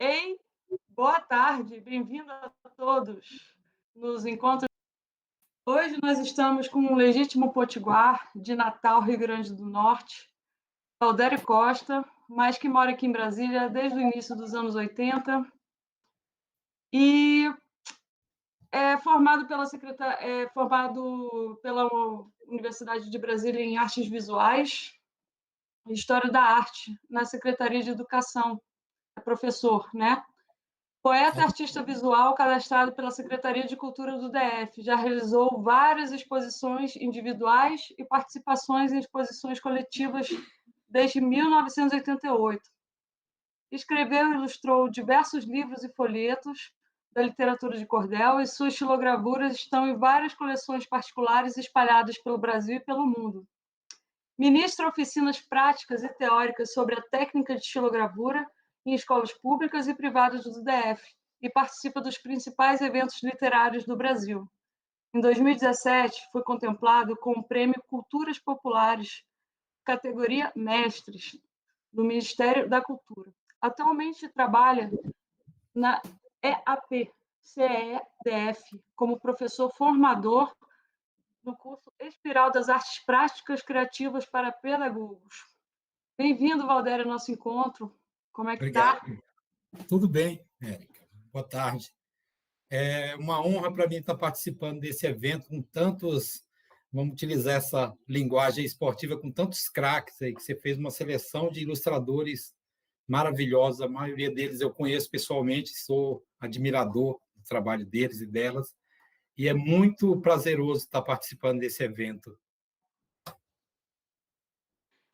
Ei, boa tarde, bem-vindo a todos nos encontros. Hoje nós estamos com um legítimo potiguar de Natal, Rio Grande do Norte, Valdério Costa, mas que mora aqui em Brasília desde o início dos anos 80 e é formado pela Universidade de Brasília em Artes Visuais e História da Arte, na Secretaria de Educação. É professor, né? Poeta e artista visual cadastrado pela Secretaria de Cultura do DF. Já realizou várias exposições individuais e participações em exposições coletivas desde 1988. Escreveu e ilustrou diversos livros e folhetos da literatura de cordel e suas xilogravuras estão em várias coleções particulares espalhadas pelo Brasil e pelo mundo. Ministra oficinas práticas e teóricas sobre a técnica de xilogravura em escolas públicas e privadas do DF e participa dos principais eventos literários do Brasil. Em 2017, foi contemplado com o Prêmio Culturas Populares, categoria Mestres, do Ministério da Cultura. Atualmente trabalha na EAP, CEDF, como professor formador no curso Espiral das Artes Práticas Criativas para Pedagogos. Bem-vindo, Valdério, ao nosso encontro. Como é que está? Obrigado. Tudo bem, Érica. Boa tarde. É uma honra para mim estar participando desse evento com tantos, vamos utilizar essa linguagem esportiva, com tantos craques aí, que você fez uma seleção de ilustradores maravilhosos. A maioria deles eu conheço pessoalmente, sou admirador do trabalho deles e delas, e é muito prazeroso estar participando desse evento.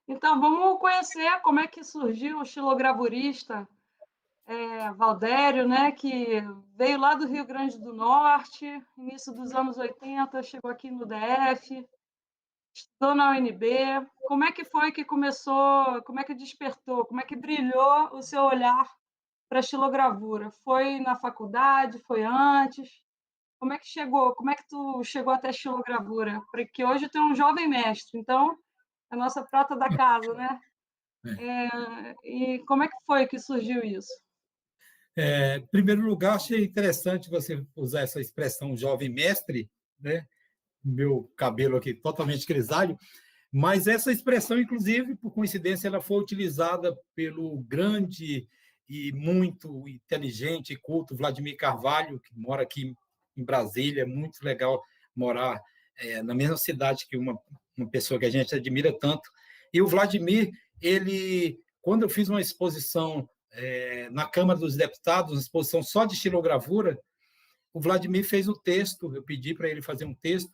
Então, vamos conhecer como é que surgiu o xilogravurista Valdério, né, que veio lá do Rio Grande do Norte, início dos anos 80, chegou aqui no DF, estudou na UNB. Como é que foi que começou, como é que despertou, como é que brilhou o seu olhar para a xilogravura? Foi na faculdade, foi antes? Como é que chegou? Como é que tu chegou até a xilogravura? Porque hoje tu é um jovem mestre, então é a nossa prata da casa, né? E como é que foi que surgiu isso? Em primeiro lugar, achei interessante você usar essa expressão jovem mestre, né? Meu cabelo aqui totalmente grisalho, mas essa expressão, inclusive, por coincidência, ela foi utilizada pelo grande e muito inteligente e culto Vladimir Carvalho, que mora aqui em Brasília. É muito legal morar na mesma cidade que uma pessoa que a gente admira tanto. E o Vladimir, ele, quando eu fiz uma exposição na Câmara dos Deputados, uma exposição só de xilogravura, o Vladimir fez o texto, eu pedi para ele fazer um texto,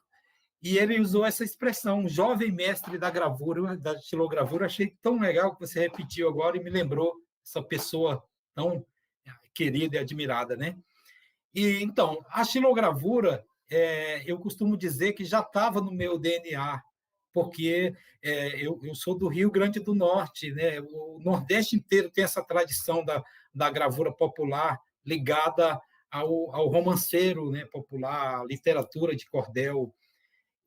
e ele usou essa expressão, jovem mestre da gravura, da xilogravura. Achei tão legal que você repetiu agora e me lembrou essa pessoa tão querida e admirada, né? E então, a xilogravura, eu costumo dizer que já estava no meu DNA, porque eu sou do Rio Grande do Norte, né? O Nordeste inteiro tem essa tradição da gravura popular ligada ao romanceiro, né, popular, à literatura de cordel.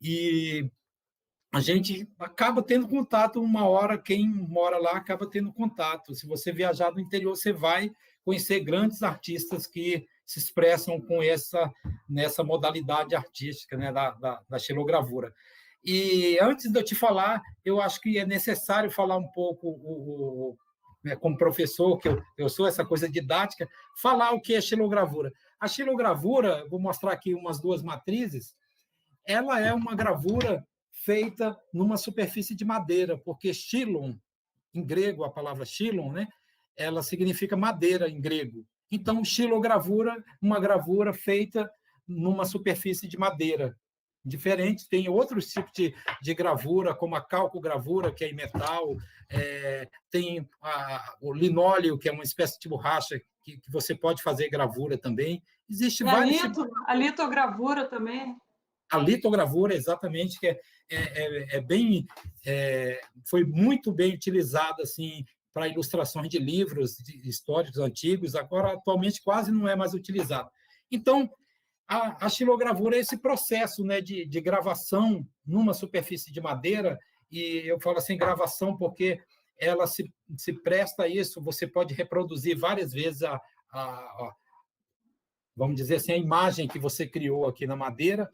E a gente acaba tendo contato uma hora, quem mora lá acaba tendo contato. Se você viajar no interior, você vai conhecer grandes artistas que se expressam com nessa modalidade artística, né, da xilogravura. E antes de eu te falar, eu acho que é necessário falar um pouco, né, como professor, que eu sou essa coisa didática, falar o que é xilogravura. A xilogravura, vou mostrar aqui umas duas matrizes, ela é uma gravura feita numa superfície de madeira, porque xilon, em grego, a palavra xilon, né, ela significa madeira em grego. Então, xilogravura, uma gravura feita numa superfície de madeira. Diferente, tem outros tipos de gravura, como a calcogravura, que é em metal, tem o linóleo, que é uma espécie de borracha, que você pode fazer gravura também. Existe vários tipos. A litogravura também. A litogravura, exatamente, que foi muito bem utilizada assim, para ilustrações de livros históricos antigos, agora atualmente quase não é mais utilizado. Então, a xilogravura é esse processo, né, de gravação numa superfície de madeira, e eu falo assim, gravação porque ela se presta a isso, você pode reproduzir várias vezes vamos dizer assim, a imagem que você criou aqui na madeira,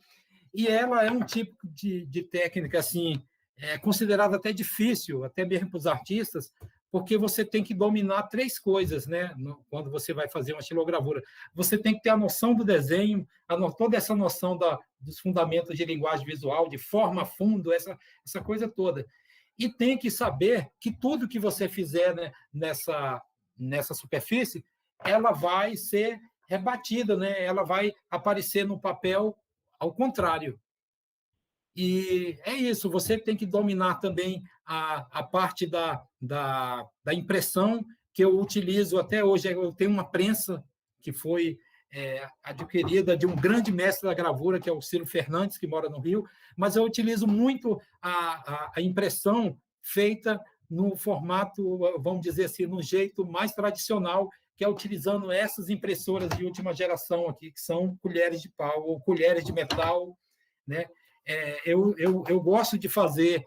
e ela é um tipo de técnica assim, considerada até difícil, até mesmo para os artistas, porque você tem que dominar 3 coisas, né? Quando você vai fazer uma xilogravura. Você tem que ter a noção do desenho, toda essa noção dos fundamentos de linguagem visual, de forma, fundo, essa coisa toda. E tem que saber que tudo que você fizer, né, nessa superfície, ela vai ser rebatida, né? Ela vai aparecer no papel ao contrário. E é isso, você tem que dominar também a parte da impressão, que eu utilizo até hoje. Eu tenho uma prensa que foi adquirida de um grande mestre da gravura, que é o Ciro Fernandes, que mora no Rio, mas eu utilizo muito a impressão feita no formato, vamos dizer assim, no jeito mais tradicional, que é utilizando essas impressoras de última geração aqui, que são colheres de pau ou colheres de metal, né? Eu gosto de fazer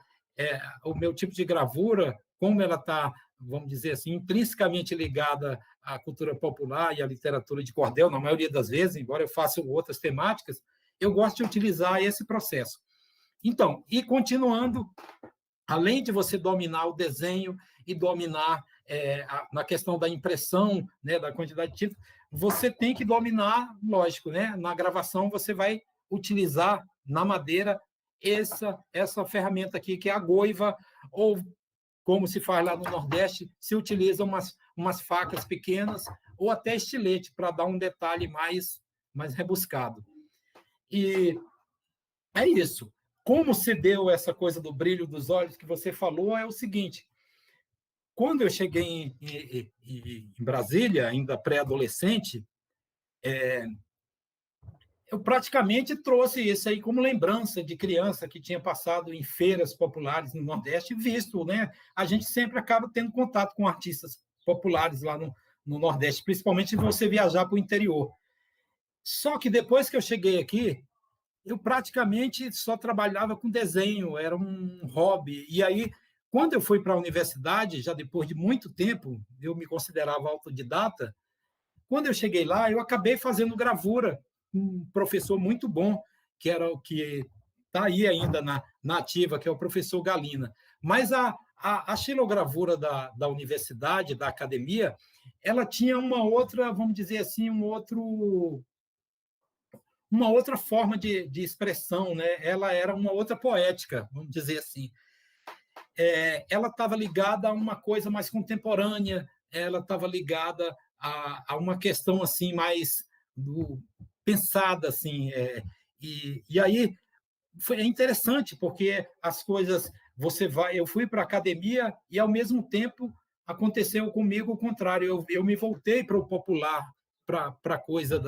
o meu tipo de gravura, como ela está, vamos dizer assim, intrinsecamente ligada à cultura popular e à literatura de cordel, na maioria das vezes, embora eu faça outras temáticas, eu gosto de utilizar esse processo. Então, e continuando, além de você dominar o desenho e dominar na questão da impressão, né, da quantidade de tinta, você tem que dominar, lógico, né? Na gravação você vai utilizar na madeira essa ferramenta aqui, que é a goiva, ou, como se faz lá no Nordeste, se utiliza umas facas pequenas, ou até estilete, para dar um detalhe mais rebuscado. E é isso. Como se deu essa coisa do brilho dos olhos que você falou, é o seguinte: quando eu cheguei em Brasília, ainda pré-adolescente, eu praticamente trouxe isso aí como lembrança de criança que tinha passado em feiras populares no Nordeste e visto, né? A gente sempre acaba tendo contato com artistas populares lá no Nordeste, principalmente se você viajar para o interior. Só que depois que eu cheguei aqui, eu praticamente só trabalhava com desenho, era um hobby. E aí, quando eu fui para a universidade, já depois de muito tempo, eu me considerava autodidata. Quando eu cheguei lá, eu acabei fazendo gravura, um professor muito bom, que era o que está aí ainda na ativa, que é o professor Galina. Mas a xilogravura da universidade, da academia, ela tinha uma outra, vamos dizer assim, uma outra forma de expressão, né? Ela era uma outra poética, vamos dizer assim. Ela estava ligada a uma coisa mais contemporânea, ela estava ligada a uma questão assim mais pensada, assim. E aí é interessante, porque as coisas... eu fui para a academia e, ao mesmo tempo, aconteceu comigo o contrário. Eu me voltei para o popular, para a coisa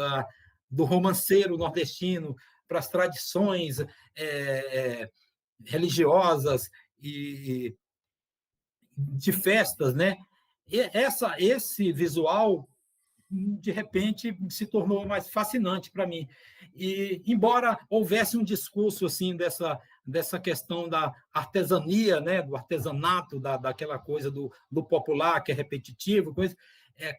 do romanceiro nordestino, para as tradições religiosas e de festas, né? E esse visual, de repente, se tornou mais fascinante para mim. E, embora houvesse um discurso assim dessa questão da artesania, né, do artesanato, daquela coisa do popular, que é repetitivo,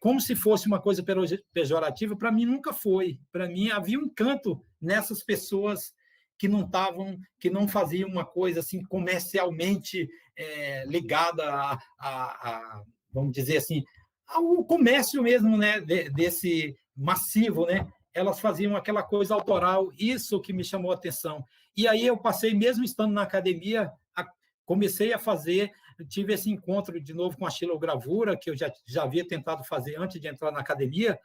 como se fosse uma coisa pejorativa, para mim nunca foi. Para mim havia um encanto nessas pessoas que não faziam uma coisa assim comercialmente ligada vamos dizer assim, ao comércio mesmo, né, desse massivo, né? Elas faziam aquela coisa autoral, isso que me chamou a atenção. E aí eu passei, mesmo estando na academia, comecei a fazer, tive esse encontro de novo com a xilogravura, que eu já havia tentado fazer antes de entrar na academia,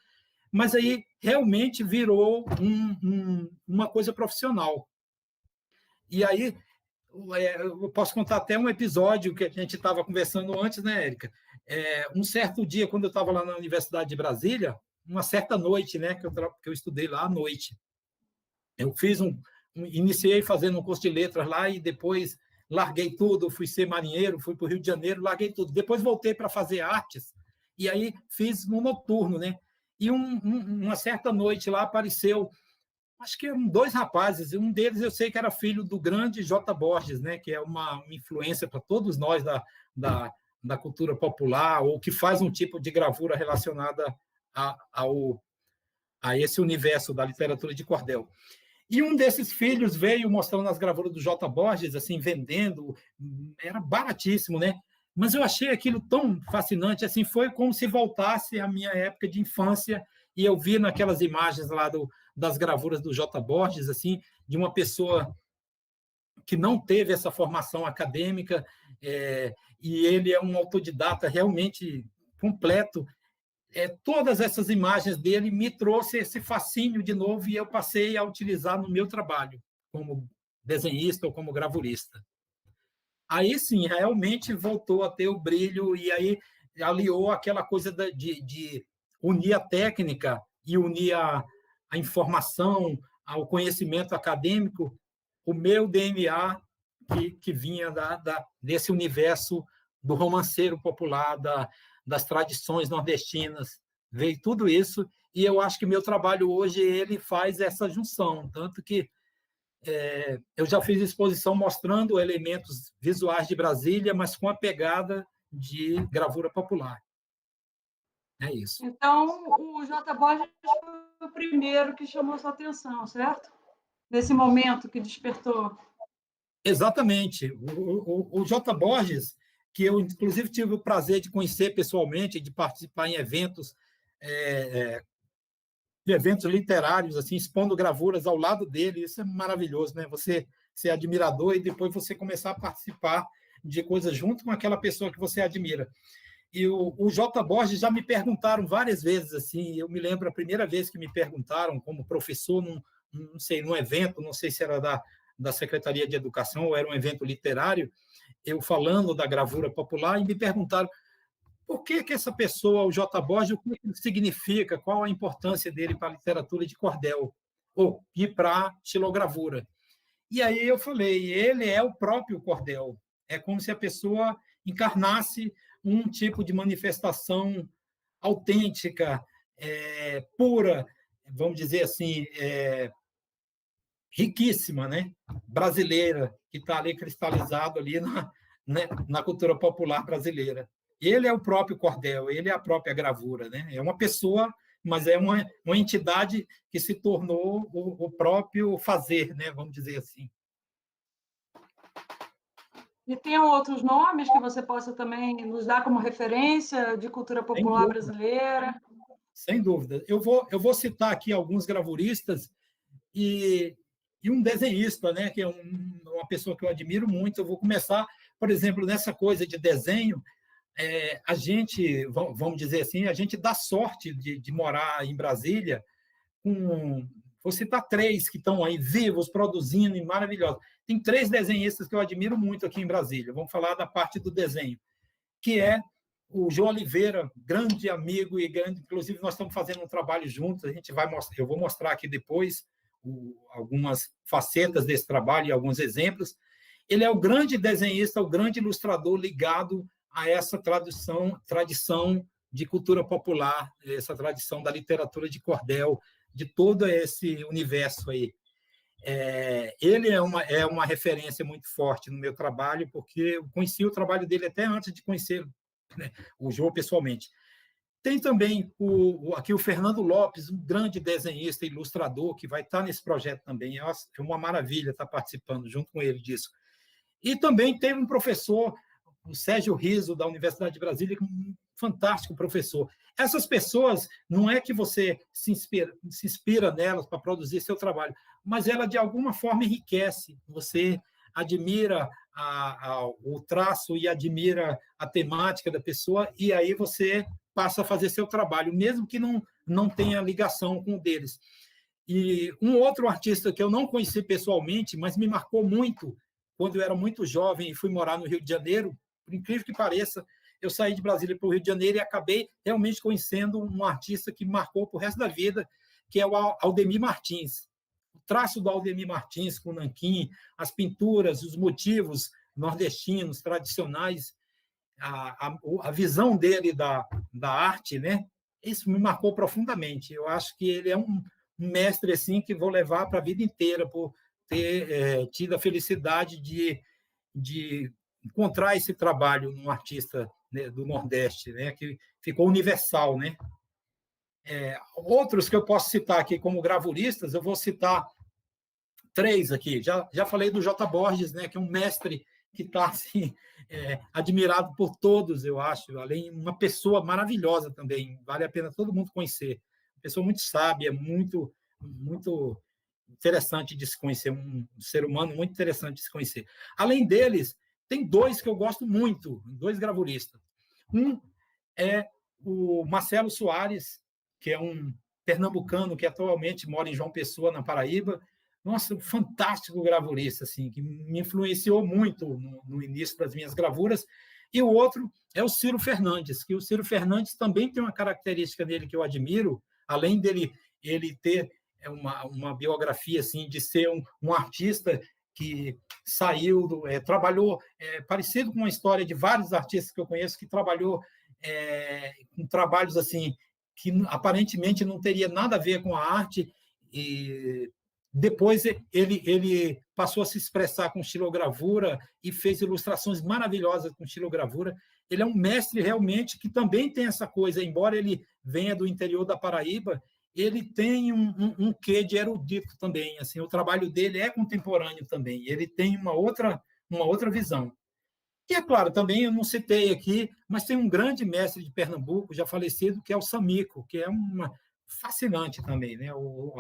mas aí realmente virou uma coisa profissional. E aí eu posso contar até um episódio que a gente estava conversando antes, né, Érica? Um certo dia, quando eu estava lá na Universidade de Brasília, uma certa noite, né, que eu estudei lá à noite, eu iniciei fazendo um curso de letras lá e depois larguei tudo, fui ser marinheiro, fui para o Rio de Janeiro, larguei tudo. Depois voltei para fazer artes e aí fiz no noturno, né? E uma certa noite lá apareceu, acho que eram 2 rapazes, e um deles eu sei que era filho do grande J. Borges, né, que é uma influência para todos nós da cultura popular, ou que faz um tipo de gravura relacionada a esse universo da literatura de cordel. E um desses filhos veio mostrando as gravuras do J. Borges, assim, vendendo, era baratíssimo, né? Mas eu achei aquilo tão fascinante, assim, foi como se voltasse à minha época de infância, e eu vi naquelas imagens lá das gravuras do J. Borges, assim, de uma pessoa que não teve essa formação acadêmica, e ele é um autodidata realmente completo. Todas essas imagens dele me trouxe esse fascínio de novo e eu passei a utilizar no meu trabalho, como desenhista ou como gravurista. Aí sim, realmente voltou a ter o brilho e aí aliou aquela coisa de unir a técnica e unir a informação ao conhecimento acadêmico, o meu DNA que vinha desse universo do romanceiro popular, das tradições nordestinas, veio tudo isso, e eu acho que meu trabalho hoje ele faz essa junção, tanto que eu já fiz exposição mostrando elementos visuais de Brasília, mas com a pegada de gravura popular. É isso. Então, o J. Borges foi o primeiro que chamou sua atenção, certo? Nesse momento que despertou. Exatamente. O J. Borges, que eu, inclusive, tive o prazer de conhecer pessoalmente, de participar em eventos, de eventos literários, assim, expondo gravuras ao lado dele, isso é maravilhoso, né? Você ser admirador e depois você começar a participar de coisas junto com aquela pessoa que você admira. E o J. Borges já me perguntaram várias vezes, assim, eu me lembro a primeira vez que me perguntaram, como professor, não sei, num evento, não sei se era da Secretaria de Educação ou era um evento literário, eu falando da gravura popular, e me perguntaram por que essa pessoa, o J. Borges, o que ele significa, qual a importância dele para a literatura de cordel e para a xilogravura. E aí eu falei, ele é o próprio cordel, é como se a pessoa encarnasse um tipo de manifestação autêntica, pura, vamos dizer assim, riquíssima, né? Brasileira, que está ali cristalizado ali na cultura popular brasileira. Ele é o próprio cordel, ele é a própria gravura, né? É uma pessoa, mas é uma entidade que se tornou o próprio fazer, né? Vamos dizer assim. E tem outros nomes que você possa também nos dar como referência de cultura popular brasileira? Sem dúvida. Eu vou citar aqui alguns gravuristas e um desenhista, né, que é uma pessoa que eu admiro muito. Eu vou começar, por exemplo, nessa coisa de desenho. A gente, vamos dizer assim, a gente dá sorte de morar em Brasília vou citar três que estão aí vivos, produzindo e maravilhosos. Tem três desenhistas que eu admiro muito aqui em Brasília. Vamos falar da parte do desenho, que é o João Oliveira, grande amigo e grande, inclusive nós estamos fazendo um trabalho juntos, eu vou mostrar aqui depois algumas facetas desse trabalho e alguns exemplos. Ele é o grande desenhista, o grande ilustrador ligado a essa tradição de cultura popular, essa tradição da literatura de cordel, de todo esse universo aí. Ele é uma referência muito forte no meu trabalho, porque eu conheci o trabalho dele até antes de conhecer, né, o João pessoalmente. Tem também aqui o Fernando Lopes, um grande desenhista e ilustrador, que vai estar nesse projeto também. É uma maravilha estar participando junto com ele disso. E também tem um professor, o Sérgio Riso, da Universidade de Brasília, um fantástico professor. Essas pessoas, não é que você se inspira nelas para produzir seu trabalho, mas ela, de alguma forma, enriquece. Você admira o traço e admira a temática da pessoa, e aí você passa a fazer seu trabalho, mesmo que não tenha ligação com o deles. E um outro artista que eu não conheci pessoalmente, mas me marcou muito, quando eu era muito jovem e fui morar no Rio de Janeiro, por incrível que pareça, eu saí de Brasília para o Rio de Janeiro e acabei realmente conhecendo um artista que me marcou para o resto da vida, que é o Aldemir Martins. O traço do Aldemir Martins com o nanquim, as pinturas, os motivos nordestinos, tradicionais, a visão dele da arte, né? Isso me marcou profundamente. Eu acho que ele é um mestre assim que vou levar para a vida inteira, por ter tido a felicidade de encontrar esse trabalho num artista, né, do Nordeste, né, que ficou universal, né? Outros que eu posso citar aqui como gravuristas, eu vou citar 3 aqui. Já falei do J. Borges, né, que é um mestre que está assim, admirado por todos, eu acho. Além, uma pessoa maravilhosa também, vale a pena todo mundo conhecer. Uma pessoa muito sábia, muito, muito interessante de se conhecer, um ser humano muito interessante de se conhecer. Além deles, tem 2 que eu gosto muito, 2 gravuristas. Um é o Marcelo Soares, que é um pernambucano que atualmente mora em João Pessoa, na Paraíba. Nossa, um fantástico gravurista, assim, que me influenciou muito no início das minhas gravuras. E o outro é o Ciro Fernandes, que o Ciro Fernandes também tem uma característica dele que eu admiro, além dele ele ter uma biografia assim de ser um artista que saiu, trabalhou, parecido com a história de vários artistas que eu conheço, que trabalhou com trabalhos assim que aparentemente não teria nada a ver com a arte, e depois ele passou a se expressar com xilogravura e fez ilustrações maravilhosas com xilogravura. Ele é um mestre realmente que também tem essa coisa, embora ele venha do interior da Paraíba, ele tem um quê de erudito também. Assim, o trabalho dele é contemporâneo também, ele tem uma outra visão. E, é claro, também eu não citei aqui, mas tem um grande mestre de Pernambuco, já falecido, que é o Samico, que é fascinante também, né? O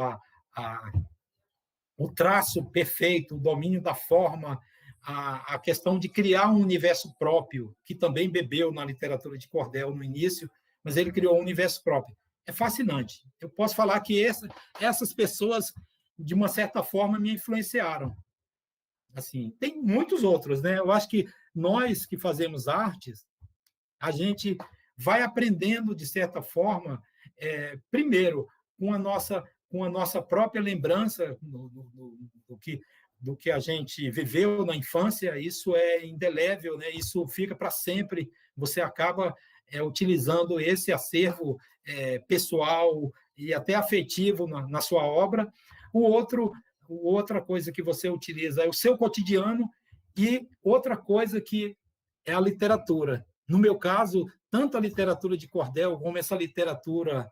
traço perfeito, o domínio da forma, a questão de criar um universo próprio, que também bebeu na literatura de cordel no início, mas ele criou um universo próprio. É fascinante. Eu posso falar que essas pessoas, de uma certa forma, me influenciaram. Assim, tem muitos outros, né? Eu acho que nós que fazemos artes, a gente vai aprendendo, de certa forma, primeiro, com a nossa própria lembrança do que a gente viveu na infância. Isso é indelével, né? Isso fica para sempre. Você acaba utilizando esse acervo pessoal e até afetivo na sua obra. Outra coisa que você utiliza é o seu cotidiano, e outra coisa que é a literatura. No meu caso, tanto a literatura de cordel como essa literatura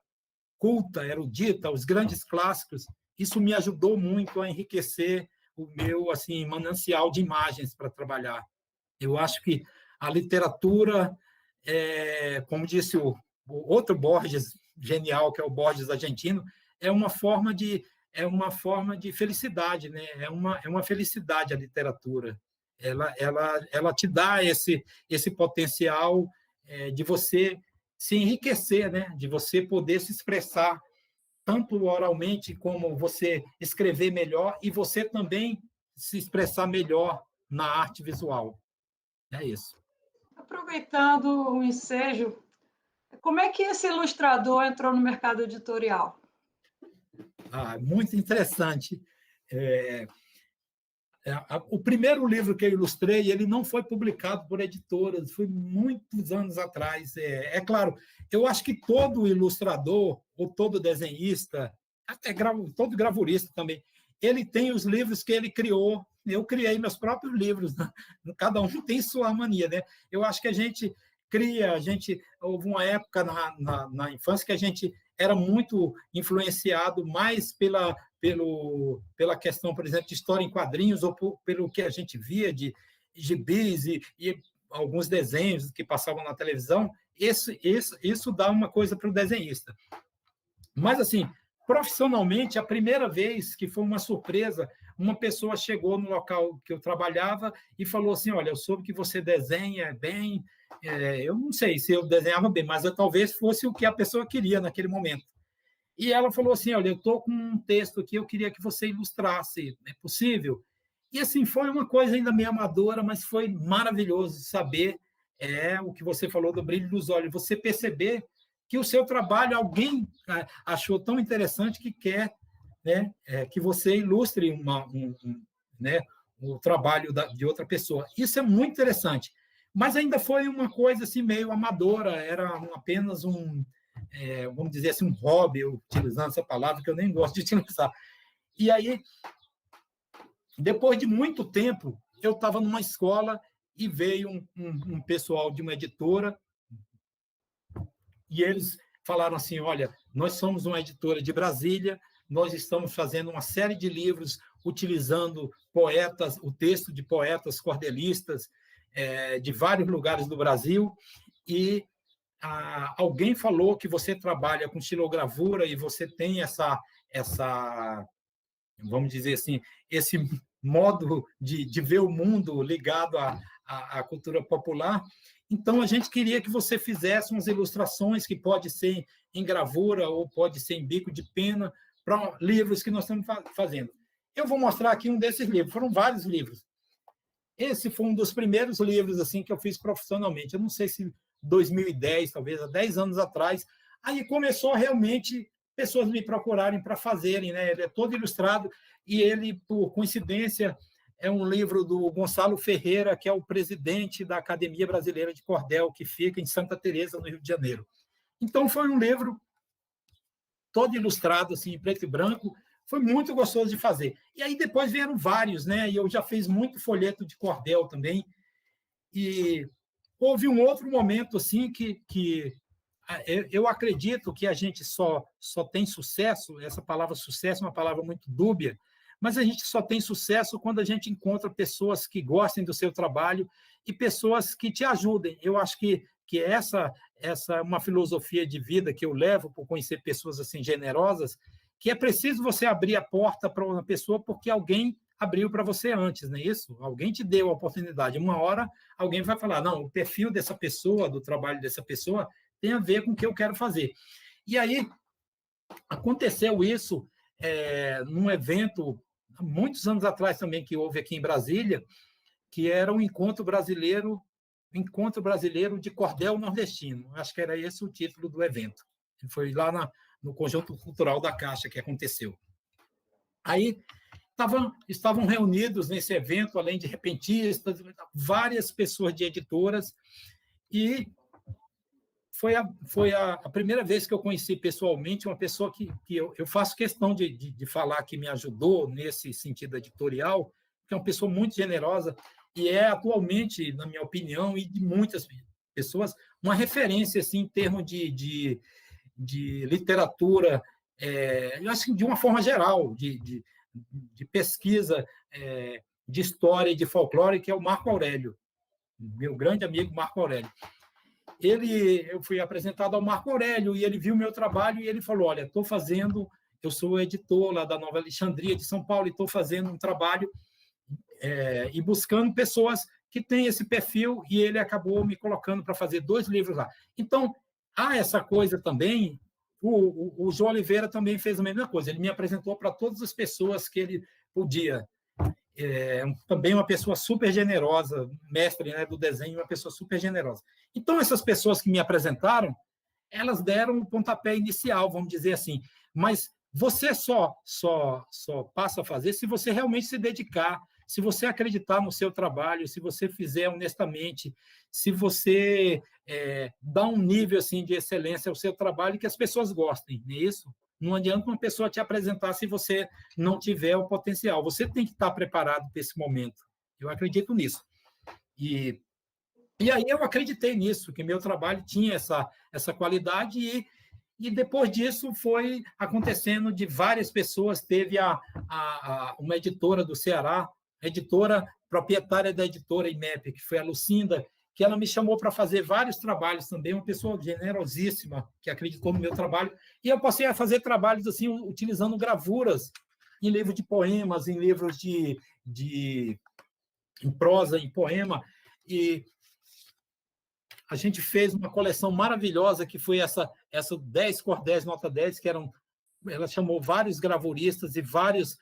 culta, erudita, os grandes clássicos, isso me ajudou muito a enriquecer o meu assim manancial de imagens para trabalhar. Eu acho que a literatura, como disse o outro Borges genial, que é o Borges argentino, é uma forma de felicidade, né? É uma felicidade a literatura. Ela te dá esse potencial de você se enriquecer, né? De você poder se expressar tanto oralmente como você escrever melhor, e você também se expressar melhor na arte visual. É isso. Aproveitando o ensejo, como é que esse ilustrador entrou no mercado editorial? Muito interessante. O primeiro livro que eu ilustrei, ele não foi publicado por editoras, foi muitos anos atrás. Claro, eu acho que todo ilustrador, ou todo desenhista, até todo gravurista também, ele tem os livros que ele criou. Eu criei meus próprios livros, né? Cada um tem sua mania, né? Eu acho que a gente cria, houve uma época na infância que a gente era muito influenciado mais pela questão, por exemplo, de história em quadrinhos, ou pelo que a gente via de gibis e alguns desenhos que passavam na televisão. Isso dá uma coisa para o desenhista. Mas, assim, profissionalmente, a primeira vez que foi uma surpresa, uma pessoa chegou no local que eu trabalhava e falou assim: olha, eu soube que você desenha bem. Eu não sei se eu desenhava bem, mas talvez fosse o que a pessoa queria naquele momento. E ela falou assim: olha, eu estou com um texto aqui, eu queria que você ilustrasse, é possível? E assim, foi uma coisa ainda meio amadora, mas foi maravilhoso saber o que você falou do brilho dos olhos, você perceber que o seu trabalho alguém achou tão interessante que quer, né, que você ilustre né, o trabalho de outra pessoa. Isso é muito interessante. Mas ainda foi uma coisa assim meio amadora, era apenas vamos dizer assim, um hobby, utilizando essa palavra que eu nem gosto de utilizar. E aí, depois de muito tempo, eu estava numa escola e veio um pessoal de uma editora, e eles falaram assim, olha, nós somos uma editora de Brasília, nós estamos fazendo uma série de livros utilizando poetas, o texto de poetas cordelistas de vários lugares do Brasil, e alguém falou que você trabalha com xilogravura e você tem essa vamos dizer assim, esse modo de ver o mundo ligado à cultura popular. Então, a gente queria que você fizesse umas ilustrações que pode ser em gravura ou pode ser em bico de pena para livros que nós estamos fazendo. Eu vou mostrar aqui um desses livros. Foram vários livros. Esse foi um dos primeiros livros assim que eu fiz profissionalmente. Eu não sei se 2010, talvez há 10 anos atrás. Aí começou realmente pessoas me procurarem para fazerem, né? Ele é todo ilustrado e ele, por coincidência, é um livro do Gonçalo Ferreira, que é o presidente da Academia Brasileira de Cordel, que fica em Santa Teresa, no Rio de Janeiro. Então, foi um livro todo ilustrado, assim, em preto e branco, foi muito gostoso de fazer. E aí depois vieram vários, né? E eu já fiz muito folheto de cordel também. E houve um outro momento, assim, que eu acredito que a gente só tem sucesso, essa palavra sucesso é uma palavra muito dúbia, mas a gente só tem sucesso quando a gente encontra pessoas que gostem do seu trabalho e pessoas que te ajudem. Eu acho que essa é uma filosofia de vida que eu levo por conhecer pessoas assim generosas, que é preciso você abrir a porta para uma pessoa porque alguém abriu para você antes, não é isso? Alguém te deu a oportunidade. Uma hora alguém vai falar, não, o perfil dessa pessoa, do trabalho dessa pessoa, tem a ver com o que eu quero fazer. E aí aconteceu isso num evento, há muitos anos atrás também, que houve aqui em Brasília, que era um encontro brasileiro de cordel nordestino. Acho que era esse o título do evento. Foi lá no Conjunto Cultural da Caixa que aconteceu. Aí estavam reunidos nesse evento, além de repentistas, várias pessoas de editoras, e foi a primeira vez que eu conheci pessoalmente uma pessoa que eu faço questão de falar que me ajudou nesse sentido editorial, que é uma pessoa muito generosa e é atualmente, na minha opinião, e de muitas pessoas, uma referência assim, em termos de literatura, eu acho que de uma forma geral, de pesquisa, de história e de folclore, que é o Marco Aurélio, meu grande amigo Marco Aurélio. Eu fui apresentado ao Marco Aurélio e ele viu o meu trabalho e ele falou, olha, eu sou editor lá da Nova Alexandria de São Paulo e estou fazendo um trabalho e buscando pessoas que têm esse perfil, e ele acabou me colocando para fazer 2 livros lá. Então, há essa coisa também, o João Oliveira também fez a mesma coisa, ele me apresentou para todas as pessoas que ele podia. Também uma pessoa super generosa, mestre, né, do desenho, uma pessoa super generosa. Então, essas pessoas que me apresentaram, elas deram o pontapé inicial, vamos dizer assim, mas você só passa a fazer se você realmente se dedicar, se você acreditar no seu trabalho, se você fizer honestamente, se você dar um nível assim, de excelência ao seu trabalho que as pessoas gostem, não é isso? Não adianta uma pessoa te apresentar se você não tiver o potencial. Você tem que estar preparado para esse momento. Eu acredito nisso. E aí eu acreditei nisso, que meu trabalho tinha essa qualidade, e depois disso foi acontecendo de várias pessoas. Teve uma editora do Ceará, editora proprietária da editora IMEP, que foi a Lucinda, que ela me chamou para fazer vários trabalhos também, uma pessoa generosíssima, que acreditou no meu trabalho, e eu passei a fazer trabalhos assim, utilizando gravuras em livros de poemas, em livros em prosa, em poema, e a gente fez uma coleção maravilhosa, que foi essa 10 cordéis nota 10, que ela chamou vários gravuristas e vários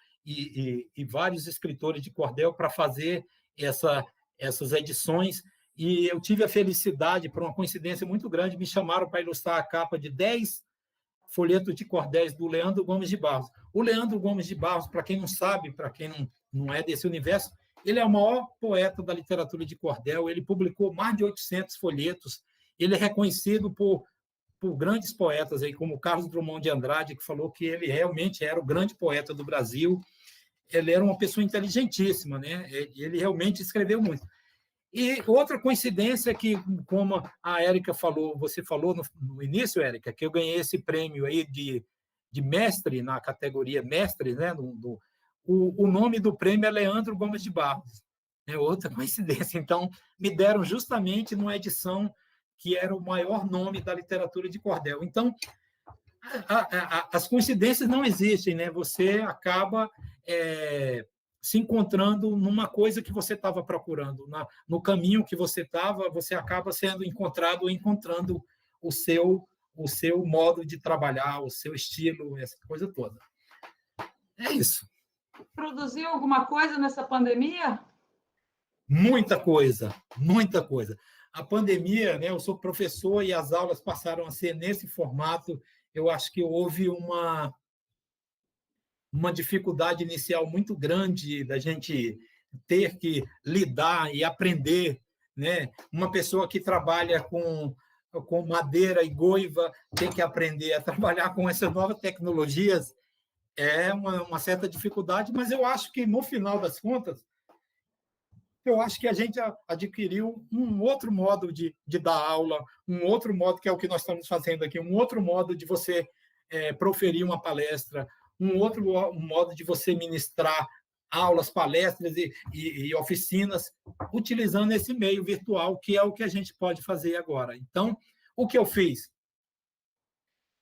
escritores de cordel para fazer essas edições, e eu tive a felicidade, por uma coincidência muito grande, me chamaram para ilustrar a capa de 10 folhetos de cordéis do Leandro Gomes de Barros. O Leandro Gomes de Barros, para quem não sabe, para quem não é desse universo, ele é o maior poeta da literatura de cordel, ele publicou mais de 800 folhetos, ele é reconhecido por grandes poetas, aí, como Carlos Drummond de Andrade, que falou que ele realmente era o grande poeta do Brasil. Ele era uma pessoa inteligentíssima, né? Ele realmente escreveu muito. E outra coincidência que, como a Érica falou, você falou no início, Érica, que eu ganhei esse prêmio aí de mestre, na categoria mestre, né? O nome do prêmio é Leandro Gomes de Barros. É outra coincidência. Então, me deram justamente numa edição que era o maior nome da literatura de cordel. Então, as coincidências não existem, né? Você acaba se encontrando numa coisa que você estava procurando, no caminho que você estava, você acaba sendo encontrado ou encontrando o seu modo de trabalhar, o seu estilo, essa coisa toda. É isso. Produziu alguma coisa nessa pandemia? Muita coisa, muita coisa. A pandemia, né, eu sou professor e as aulas passaram a ser nesse formato. Eu acho que houve uma dificuldade inicial muito grande da gente ter que lidar e aprender, né? Uma pessoa que trabalha com madeira e goiva tem que aprender a trabalhar com essas novas tecnologias. É uma certa dificuldade, mas eu acho que, no final das contas, eu acho que a gente adquiriu um outro modo de dar aula, um outro modo, que é o que nós estamos fazendo aqui, um outro modo de você proferir uma palestra, um outro modo de você ministrar aulas, palestras e oficinas, utilizando esse meio virtual, que é o que a gente pode fazer agora. Então, o que eu fiz?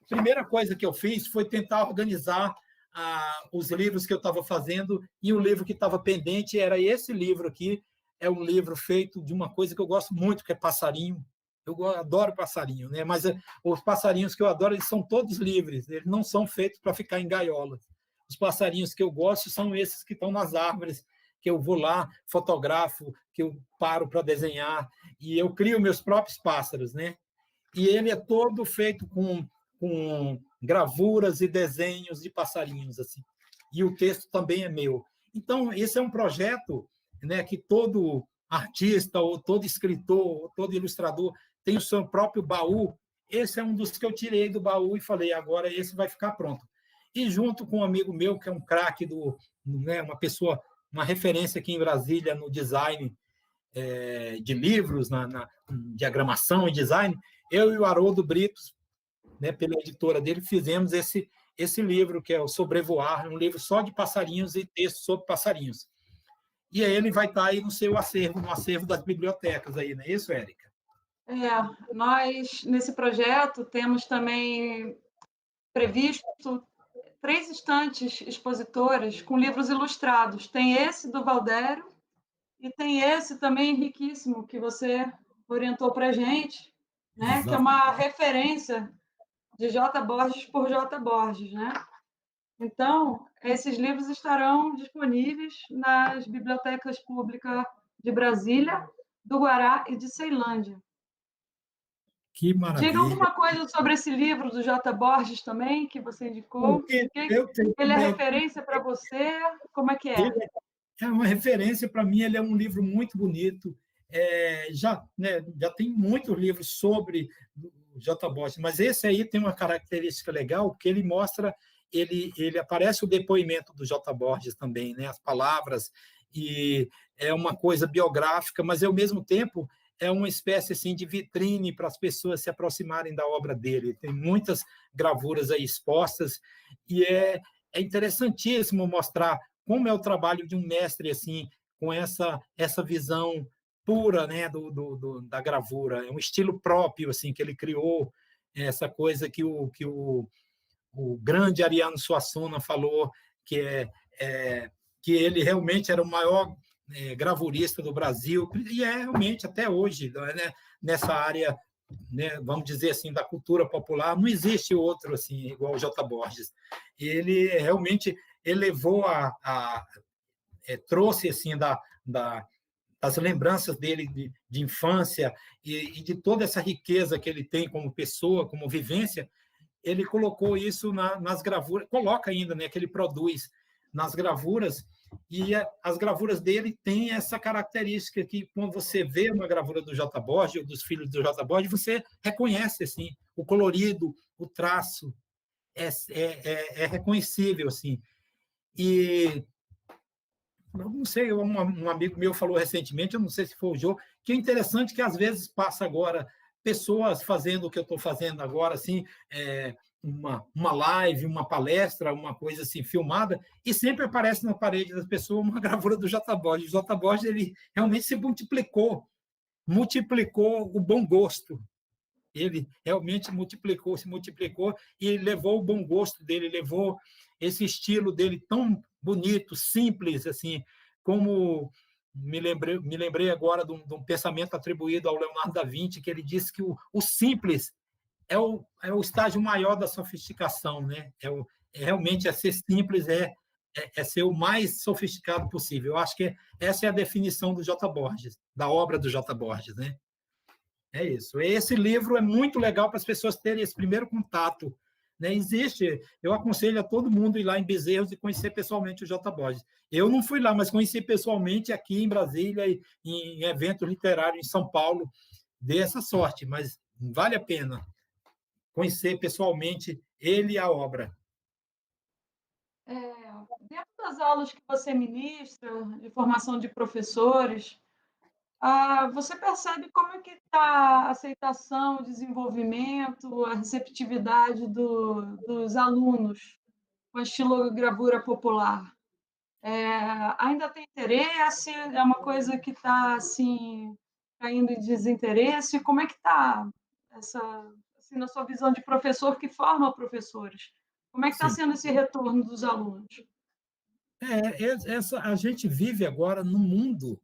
A primeira coisa que eu fiz foi tentar organizar os livros que eu estava fazendo, e o livro que estava pendente era esse livro aqui. É um livro feito de uma coisa que eu gosto muito, que é passarinho. Eu adoro passarinho, né? Mas os passarinhos que eu adoro, eles são todos livres, eles não são feitos para ficar em gaiolas. Os passarinhos que eu gosto são esses que estão nas árvores, que eu vou lá, fotografo, que eu paro para desenhar, e eu crio meus próprios pássaros, né? E ele é todo feito com gravuras e desenhos de passarinhos, assim. E o texto também é meu. Então, esse é um projeto, né, que todo artista, ou todo escritor, ou todo ilustrador tem o seu próprio baú. Esse é um dos que eu tirei do baú e falei, agora esse vai ficar pronto. E junto com um amigo meu, que é um craque, né, uma pessoa, uma referência aqui em Brasília no design de livros, na diagramação e design, eu e o Haroldo Britos, né, pela editora dele, fizemos esse livro, que é o Sobrevoar, um livro só de passarinhos e textos sobre passarinhos. E aí ele vai estar aí no seu acervo, no acervo das bibliotecas aí, não é isso, Érica? Nós, nesse projeto, temos também previsto 3 estantes expositoras com livros ilustrados. Tem esse do Valdério e tem esse também riquíssimo que você orientou para a gente, né? Que é uma referência de J. Borges por J. Borges, né? Então, esses livros estarão disponíveis nas bibliotecas públicas de Brasília, do Guará e de Ceilândia. Que Diga maravilha! alguma coisa sobre esse livro do J. Borges também, que você indicou. Ele é referência para você? Como é que é? Ele é uma referência para mim, ele é um livro muito bonito. Já tem muitos livros sobre o J. Borges, mas esse aí tem uma característica legal, porque ele mostra, ele aparece o depoimento do J. Borges também, né? As palavras, e é uma coisa biográfica, mas ao mesmo tempo é uma espécie assim de vitrine para as pessoas se aproximarem da obra dele. Tem muitas gravuras aí expostas, e é interessantíssimo mostrar como é o trabalho de um mestre assim, com essa visão pura, né, da gravura. É um estilo próprio assim que ele criou, essa coisa que o grande Ariano Suassuna falou, que ele realmente era o maior gravurista do Brasil, e é realmente até hoje, né, nessa área, né, vamos dizer assim, da cultura popular, não existe outro assim igual o J. Borges. Ele realmente elevou trouxe assim das lembranças dele de infância e de toda essa riqueza que ele tem como pessoa, como vivência. Ele colocou isso nas gravuras, coloca ainda, né, que ele produz nas gravuras, e as gravuras dele têm essa característica que, quando você vê uma gravura do J. Borges, ou dos filhos do J. Borges, você reconhece assim, o colorido, o traço, é reconhecível. Assim. E não sei, um amigo meu falou recentemente, eu não sei se foi o Jô, que é interessante que às vezes passa agora pessoas fazendo o que eu estou fazendo agora, assim, uma live, uma palestra, uma coisa assim filmada, e sempre aparece na parede das pessoas uma gravura do J. Borges. O J. Borges, ele realmente se multiplicou o bom gosto. Ele realmente se multiplicou e levou o bom gosto dele, levou esse estilo dele tão bonito, simples, assim, como me lembrei agora de um pensamento atribuído ao Leonardo da Vinci, que ele disse que o simples é o estágio maior da sofisticação, né? Realmente ser simples, é ser o mais sofisticado possível. Eu acho que essa é a definição do J. Borges, da obra do J. Borges, né? É isso. Esse livro é muito legal para as pessoas terem esse primeiro contato. Né? Eu aconselho a todo mundo ir lá em Bezerros e conhecer pessoalmente o J. Borges. Eu não fui lá, mas conheci pessoalmente aqui em Brasília, em evento literário em São Paulo. Dei essa sorte, mas vale a pena conhecer pessoalmente ele e a obra. Dentro das aulas que você ministra, de formação de professores, você percebe como é que está a aceitação, o desenvolvimento, a receptividade dos alunos com a estilogravura popular? Ainda tem interesse? É uma coisa que está assim, caindo em desinteresse? Como é que está essa, assim, na sua visão de professor que forma professores? Como é que está Sim. sendo esse retorno dos alunos? A gente vive agora num mundo.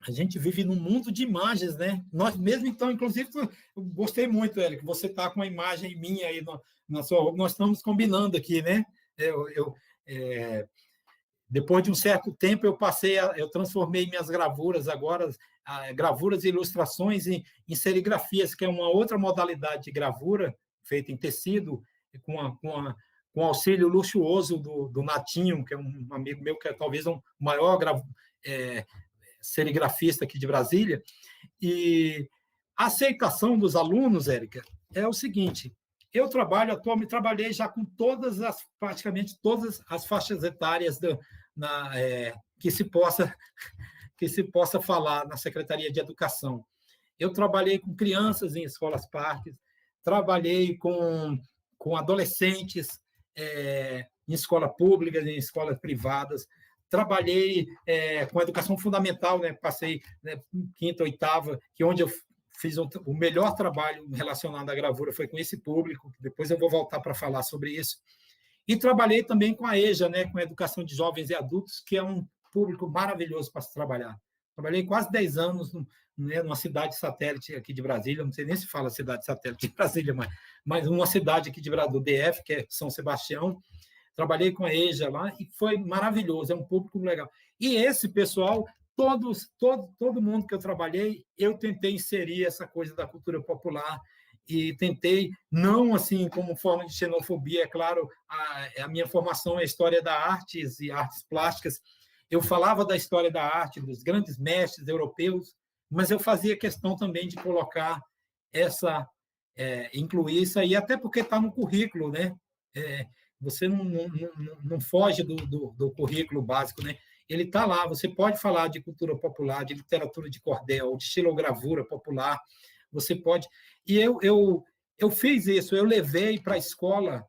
A gente vive num mundo de imagens, né? Nós mesmo, então, inclusive, eu gostei muito, Érico, você está com uma imagem minha aí na sua. Nós estamos combinando aqui, né? Depois de um certo tempo, eu transformei minhas gravuras agora, gravuras e ilustrações em serigrafias, que é uma outra modalidade de gravura feita em tecido, com auxílio luxuoso do Natinho, que é um amigo meu que é talvez o maior serigrafista aqui de Brasília. E a aceitação dos alunos, Érica, é o seguinte: eu atualmente trabalhei já com praticamente todas as faixas etárias que se possa falar na Secretaria de Educação. Eu trabalhei com crianças em escolas parques, trabalhei com adolescentes em escola pública, em escolas privadas, trabalhei com educação fundamental, né? Passei quinta, oitava, onde eu fiz o melhor trabalho relacionado à gravura foi com esse público. Depois eu vou voltar para falar sobre isso. E trabalhei também com a EJA, né? Com a educação de jovens e adultos, que é um público maravilhoso para se trabalhar. Trabalhei quase 10 anos numa cidade satélite aqui de Brasília, não sei nem se fala cidade satélite de Brasília, mas uma cidade aqui do DF, que é São Sebastião. Trabalhei com a EJA lá e foi maravilhoso, é um público legal. E esse pessoal, todo mundo que eu trabalhei, eu tentei inserir essa coisa da cultura popular e tentei, não assim como forma de xenofobia, é claro, a minha formação é história da artes e artes plásticas. Eu falava da história da arte, dos grandes mestres europeus, mas eu fazia questão também de colocar incluir isso aí, até porque está no currículo, né? Você não foge do currículo básico, né? Ele está lá, você pode falar de cultura popular, de literatura de cordel, de estilogravura popular, você pode. E eu fiz isso, eu levei para a escola,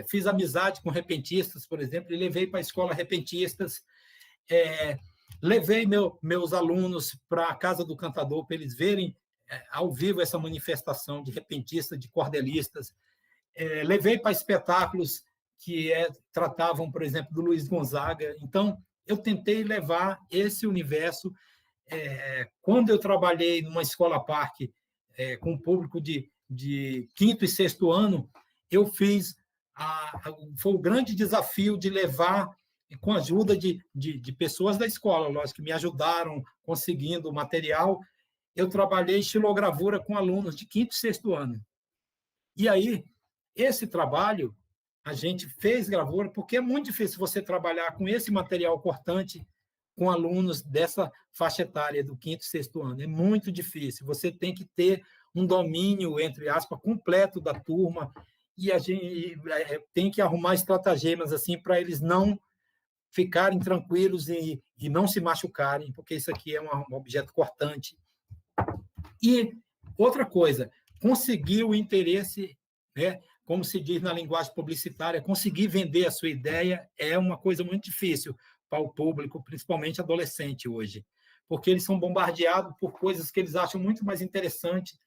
fiz amizade com repentistas, por exemplo, e levei para a escola repentistas, levei meus alunos para a Casa do Cantador, para eles verem ao vivo essa manifestação de repentistas, de cordelistas. Levei para espetáculos que tratavam, por exemplo, do Luiz Gonzaga. Então, eu tentei levar esse universo. Quando eu trabalhei numa escola parque com um público de quinto e sexto ano, eu fiz foi o grande desafio de levar, com a ajuda de pessoas da escola, lógico, que me ajudaram conseguindo material. Eu trabalhei estilogravura com alunos de quinto e sexto ano. E aí, esse trabalho, a gente fez gravura, porque é muito difícil você trabalhar com esse material cortante com alunos dessa faixa etária do quinto e sexto ano. É muito difícil. Você tem que ter um domínio, entre aspas, completo da turma, e a gente tem que arrumar estratagemas assim para eles não ficarem tranquilos e não se machucarem, porque isso aqui é um objeto cortante. E outra coisa, conseguir o interesse, né, como se diz na linguagem publicitária, conseguir vender a sua ideia é uma coisa muito difícil para o público, principalmente adolescente hoje, porque eles são bombardeados por coisas que eles acham muito mais interessantes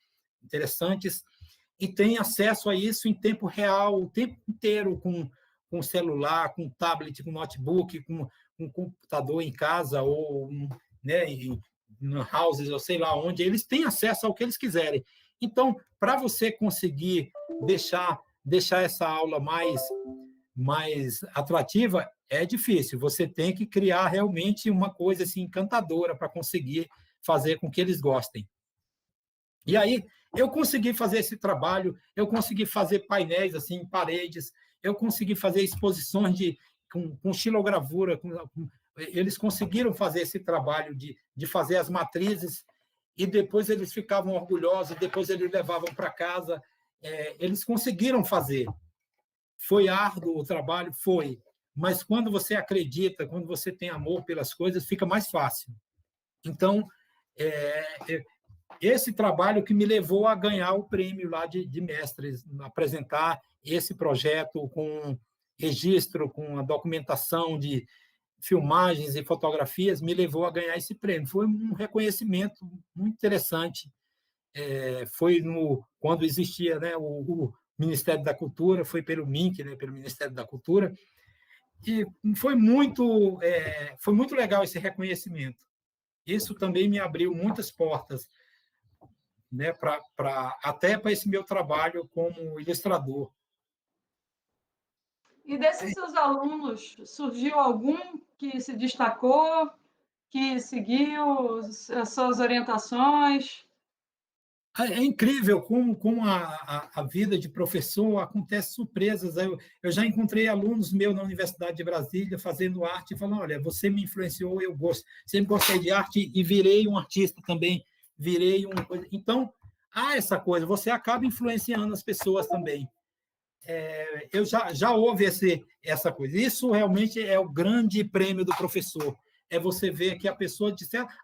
e têm acesso a isso em tempo real, o tempo inteiro, com celular, com tablet, com notebook, com um computador em casa ou, né, em houses, ou sei lá onde, eles têm acesso ao que eles quiserem. Então, para você conseguir deixar essa aula mais atrativa, é difícil. Você tem que criar realmente uma coisa assim, encantadora para conseguir fazer com que eles gostem. E aí, eu consegui fazer esse trabalho, eu consegui fazer painéis assim, em paredes, eu consegui fazer exposições com xilogravura, eles conseguiram fazer esse trabalho de fazer as matrizes, e depois eles ficavam orgulhosos, depois eles levavam para casa, eles conseguiram fazer. Foi árduo o trabalho? Foi. Mas quando você acredita, quando você tem amor pelas coisas, fica mais fácil. Então, esse trabalho que me levou a ganhar o prêmio lá de mestres, apresentar esse projeto com registro, com a documentação de filmagens e fotografias, me levou a ganhar esse prêmio. Foi um reconhecimento muito interessante. Foi quando existia, né, o Ministério da Cultura, foi pelo MINC, né, pelo Ministério da Cultura, e foi muito legal esse reconhecimento. Isso também me abriu muitas portas, né, até para esse meu trabalho como ilustrador. E desses seus alunos, surgiu algum que se destacou, que seguiu as suas orientações? É incrível como a vida de professor acontece surpresas. Eu já encontrei alunos meus na Universidade de Brasília fazendo arte e falando: olha, você me influenciou, eu sempre gostei de arte e virei um artista também, virei um... Então, há essa coisa, você acaba influenciando as pessoas também. Eu já houve essa coisa. Isso realmente é o grande prêmio do professor. É você ver que a pessoa,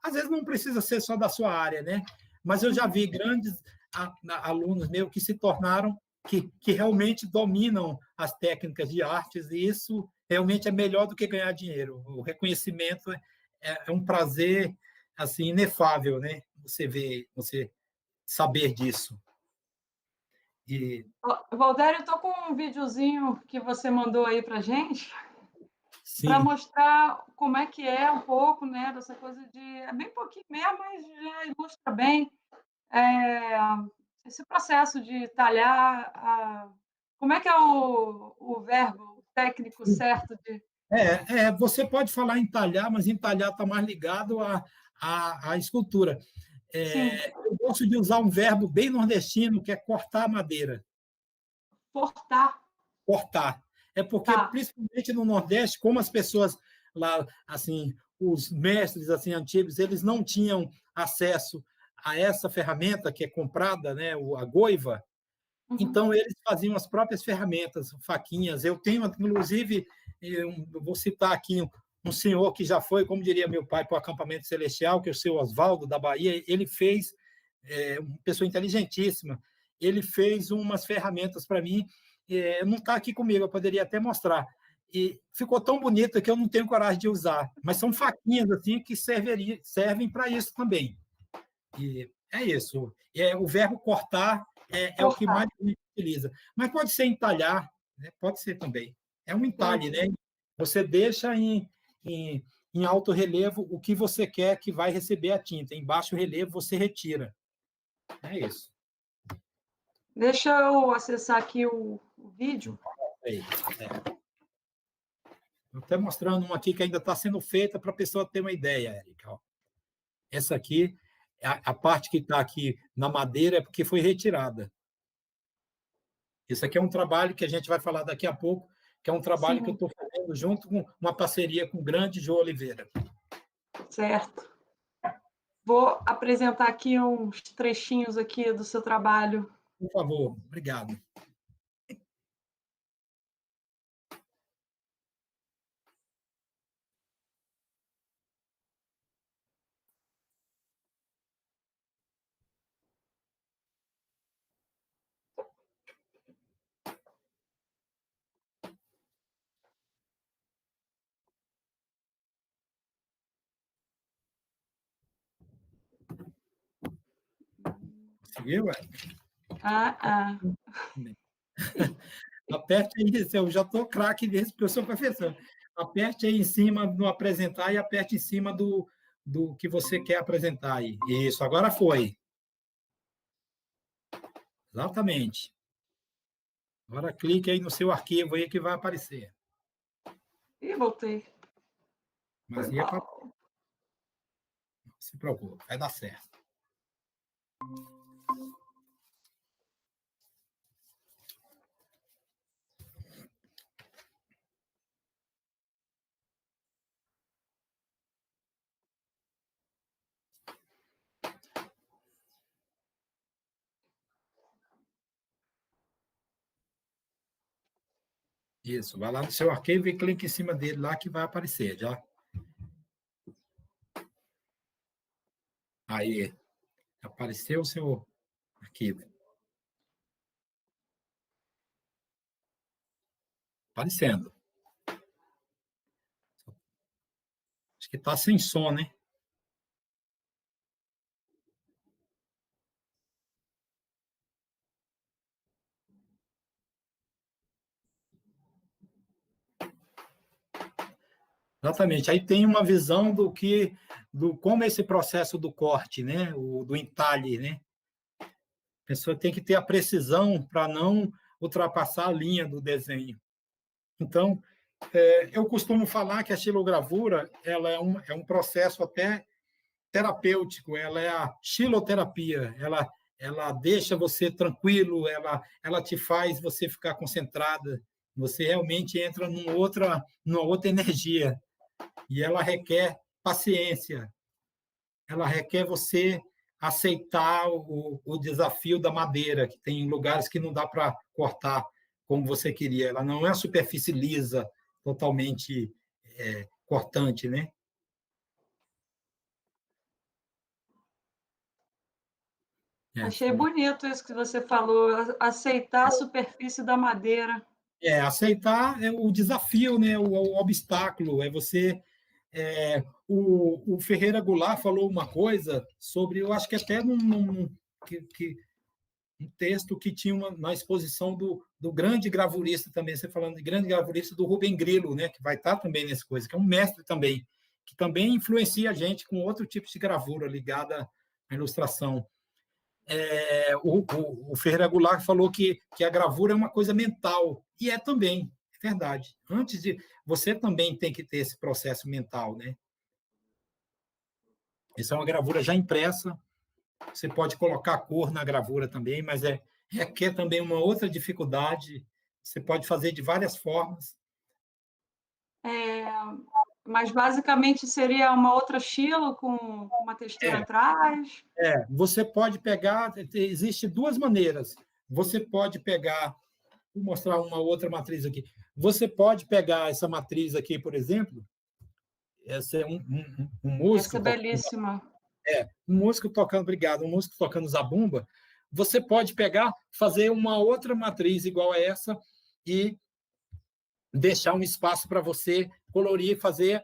às vezes não precisa ser só da sua área, né? Mas eu já vi grandes alunos meus que se tornaram, que realmente dominam as técnicas de artes, e isso realmente é melhor do que ganhar dinheiro. O reconhecimento é um prazer assim inefável, né? Você saber disso. Valdério, eu estou com um videozinho que você mandou aí para gente, para Sim. mostrar como é que é um pouco, né, dessa coisa de... É bem pouquinho mesmo, mas já ilustra bem esse processo de talhar. Como é que é o verbo técnico certo de... Você pode falar em talhar, mas entalhar está mais ligado à escultura. Sim. Eu gosto de usar um verbo bem nordestino, que é cortar a madeira. Cortar. Cortar. É porque, Tá. principalmente no Nordeste, como as pessoas lá, assim, os mestres assim antigos, eles não tinham acesso a essa ferramenta que é comprada, né, a goiva. Então, eles faziam as próprias ferramentas, faquinhas. Eu tenho, inclusive, eu vou citar aqui um senhor que já foi, como diria meu pai, para o acampamento celestial, que é o seu Oswaldo, da Bahia. Ele fez, uma pessoa inteligentíssima, ele fez umas ferramentas para mim. Não está aqui comigo, eu poderia até mostrar. E ficou tão bonita que eu não tenho coragem de usar. Mas são faquinhas assim que servem para isso também. E é isso. O verbo cortar é o que mais a gente utiliza. Mas pode ser entalhar, né? Pode ser também. É um entalhe, né? Você deixa em alto relevo o que você quer que vai receber a tinta. Em baixo relevo, você retira. É isso. Deixa eu acessar aqui o vídeo. Estou até mostrando uma aqui que ainda está sendo feita para a pessoa ter uma ideia, Érica. Ó. Essa aqui, a parte que está aqui na madeira é porque foi retirada. Esse aqui é um trabalho que a gente vai falar daqui a pouco, que é um trabalho que eu estou fazendo junto com uma parceria com o grande João Oliveira. Certo. Vou apresentar aqui uns trechinhos aqui do seu trabalho. Por favor, obrigado. Conseguiu? Ah. Aperte aí, eu já estou craque nesse, porque eu sou professor. Aperte aí em cima no apresentar e aperte em cima do que você quer apresentar aí. Isso, agora foi. Exatamente. Agora clique aí no seu arquivo aí que vai aparecer. Ih, voltei. Mas ia para... Não se preocupe, vai dar certo. Isso, vai lá no seu arquivo e clique em cima dele lá que vai aparecer, já. Aí, apareceu o seu arquivo. Aparecendo. Acho que está sem som, né? Exatamente. Aí tem uma visão do como esse processo do corte, né? Do entalhe, né? A pessoa tem que ter a precisão para não ultrapassar a linha do desenho. Então, eu costumo falar que a xilogravura ela é um processo até terapêutico, ela é a xiloterapia, ela deixa você tranquilo, ela te faz você ficar concentrada, você realmente entra numa outra energia, e ela requer paciência, ela requer você aceitar o desafio da madeira, que tem lugares que não dá para cortar como você queria, ela não é uma superfície lisa, totalmente cortante, né? Achei bonito isso que você falou, aceitar a superfície da madeira. Aceitar o desafio, né? O obstáculo, é você. O Ferreira Goulart falou uma coisa sobre, eu acho que até um texto que tinha na exposição do grande gravurista também, você falando de grande gravurista, do Rubem Grillo, né? Que vai estar também nessa coisa, que é um mestre também, que também influencia a gente com outro tipo de gravura ligada à ilustração. O Ferreira Goulart falou que a gravura é uma coisa mental, e é também, é verdade. Antes de... Você também tem que ter esse processo mental, né? Essa é uma gravura já impressa, você pode colocar cor na gravura também, mas requer também uma outra dificuldade, você pode fazer de várias formas. Mas basicamente seria uma outra estilo com uma textura atrás. Você pode pegar, existe duas maneiras. Você pode pegar, vou mostrar uma outra matriz aqui. Você pode pegar essa matriz aqui, por exemplo, essa é um músico. Essa é belíssima. Um músico tocando, obrigado, um músico tocando zabumba. Você pode pegar, fazer uma outra matriz igual a essa e deixar um espaço para você colorir, fazer.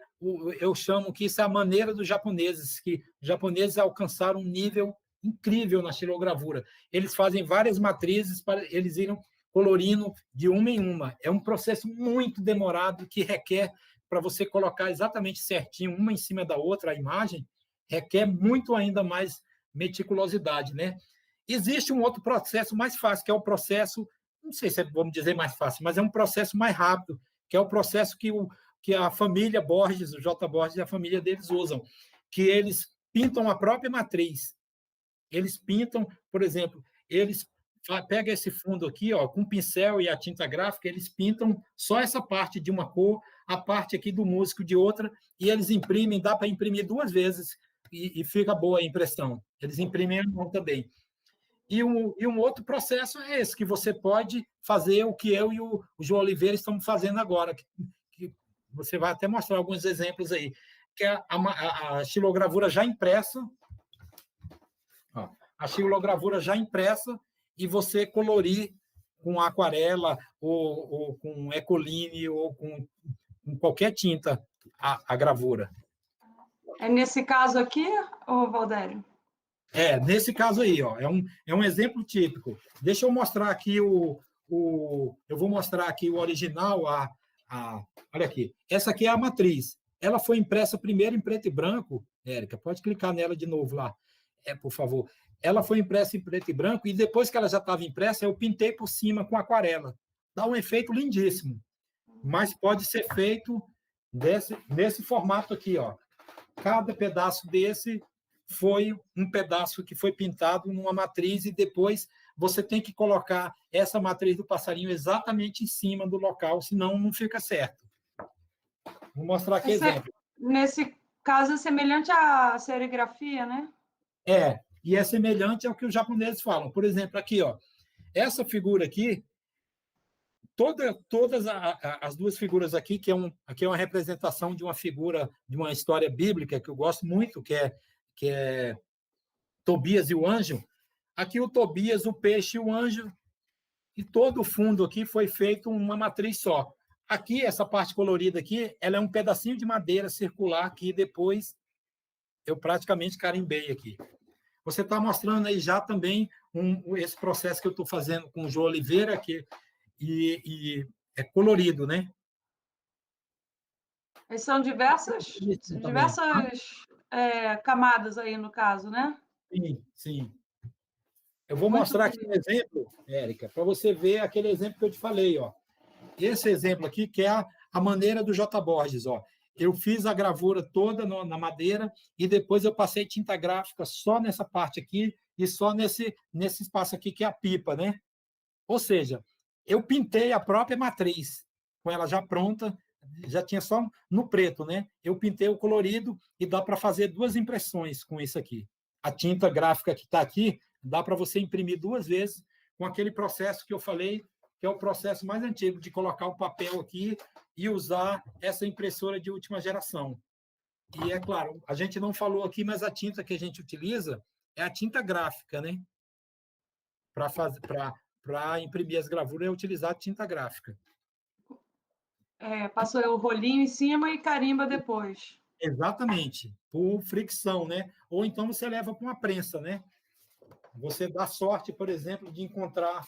Eu chamo que isso é a maneira dos japoneses, que os japoneses alcançaram um nível incrível na xilogravura. Eles fazem várias matrizes para eles irem colorindo de uma em uma. É um processo muito demorado que requer, para você colocar exatamente certinho uma em cima da outra a imagem, requer muito ainda mais meticulosidade, né? Existe um outro processo mais fácil, que é o processo, não sei se vamos dizer mais fácil, mas é um processo mais rápido, que é o processo que a família Borges, o J. Borges e a família deles usam, que eles pintam a própria matriz. Eles pintam, por exemplo, eles pegam esse fundo aqui, ó, com o pincel e a tinta gráfica, eles pintam só essa parte de uma cor, a parte aqui do músico de outra, e eles imprimem, dá para imprimir duas vezes e fica boa a impressão. Eles imprimem a mão também. E um outro processo é esse, que você pode fazer o que eu e o João Oliveira estamos fazendo agora, que você vai até mostrar alguns exemplos aí, que é a xilogravura já impressa, ó, a xilogravura já impressa, e você colorir com aquarela, ou com ecoline, ou com qualquer tinta, a gravura. É nesse caso aqui, ô Valdério? Nesse caso aí, ó, é um exemplo típico. Deixa eu mostrar aqui eu vou mostrar aqui o original, olha aqui. Essa aqui é a matriz. Ela foi impressa primeiro em preto e branco. Érica, pode clicar nela de novo lá, por favor. Ela foi impressa em preto e branco e depois que ela já estava impressa, eu pintei por cima com aquarela. Dá um efeito lindíssimo. Mas pode ser feito nesse formato aqui, ó. Cada pedaço desse foi um pedaço que foi pintado numa matriz e depois você tem que colocar essa matriz do passarinho exatamente em cima do local, senão não fica certo. Vou mostrar aqui exemplo. Nesse caso, é semelhante à serigrafia, né? E é semelhante ao que os japoneses falam. Por exemplo, aqui, ó, essa figura aqui, todas as duas figuras aqui, aqui é uma representação de uma figura, de uma história bíblica que eu gosto muito, que é Tobias e o anjo. Aqui o Tobias, o peixe e o anjo, e todo o fundo aqui foi feito uma matriz só. Aqui, essa parte colorida aqui, ela é um pedacinho de madeira circular que depois eu praticamente carimbei aqui. Você está mostrando aí já também esse processo que eu estou fazendo com o João Oliveira, e é colorido, né? São diversas camadas aí, no caso, né? Sim, sim. Eu vou mostrar aqui um exemplo, Érica, para você ver aquele exemplo que eu te falei, ó. Esse exemplo aqui, que é a maneira do J. Borges, ó. Eu fiz a gravura toda na madeira e depois eu passei tinta gráfica só nessa parte aqui e só nesse espaço aqui, que é a pipa, né? Ou seja, eu pintei a própria matriz, com ela já pronta, já tinha só no preto, né? Eu pintei o colorido e dá para fazer duas impressões com isso aqui. A tinta gráfica que está aqui, dá para você imprimir duas vezes com aquele processo que eu falei, que é o processo mais antigo de colocar o papel aqui e usar essa impressora de última geração. E, é claro, a gente não falou aqui, mas a tinta que a gente utiliza é a tinta gráfica, né? Para imprimir as gravuras, é utilizar a tinta gráfica. Passou o rolinho em cima e carimba depois. Exatamente, por fricção, né? Ou então você leva para uma prensa, né? Você dá sorte, por exemplo, de encontrar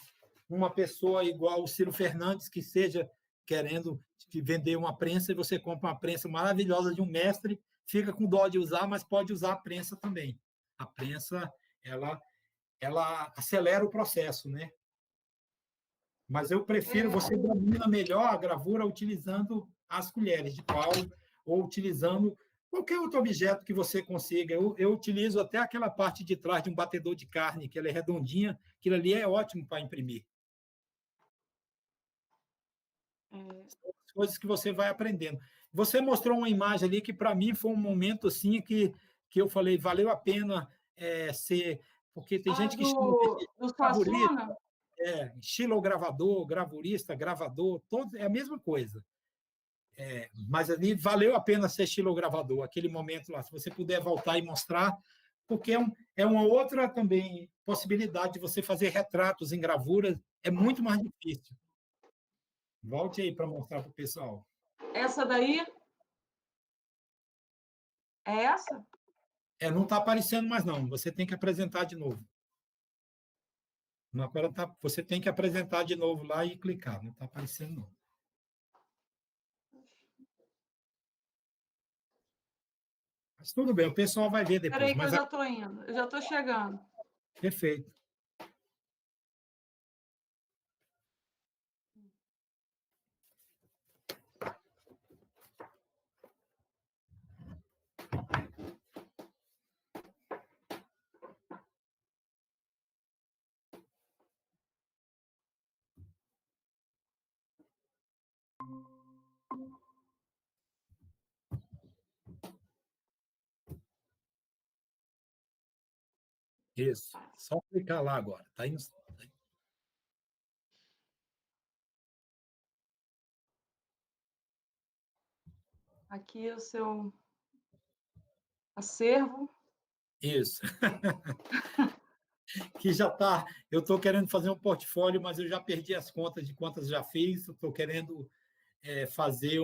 uma pessoa igual o Ciro Fernandes, que seja querendo vender uma prensa, e você compra uma prensa maravilhosa de um mestre, fica com dó de usar, mas pode usar a prensa também. A prensa, ela acelera o processo, né? Mas eu prefiro, você domina melhor a gravura utilizando as colheres de pau ou utilizando qualquer outro objeto que você consiga. Eu utilizo até aquela parte de trás de um batedor de carne, que ela é redondinha, aquilo ali é ótimo para imprimir. São as coisas que você vai aprendendo. Você mostrou uma imagem ali que, para mim, foi um momento assim que eu falei, valeu a pena ser... Porque tem gente que chama de gravurista, estilogravador, gravurista, gravador, é a mesma coisa. Mas ali valeu a pena ser estilogravador, aquele momento lá, se você puder voltar e mostrar, porque é uma outra também possibilidade de você fazer retratos em gravura, é muito mais difícil. Volte aí para mostrar para o pessoal. Essa daí? É essa? Não está aparecendo mais, não. Você tem que apresentar de novo. Agora você tem que apresentar de novo lá e clicar. Não está aparecendo, não. Mas tudo bem, o pessoal vai ver depois. Espera aí que eu já estou indo. Eu já estou chegando. Perfeito. Isso. Só clicar lá agora. Está indo. Aqui o seu acervo. Isso. Que já está. Eu estou querendo fazer um portfólio, mas eu já perdi as contas de quantas já fiz. Estou querendo fazer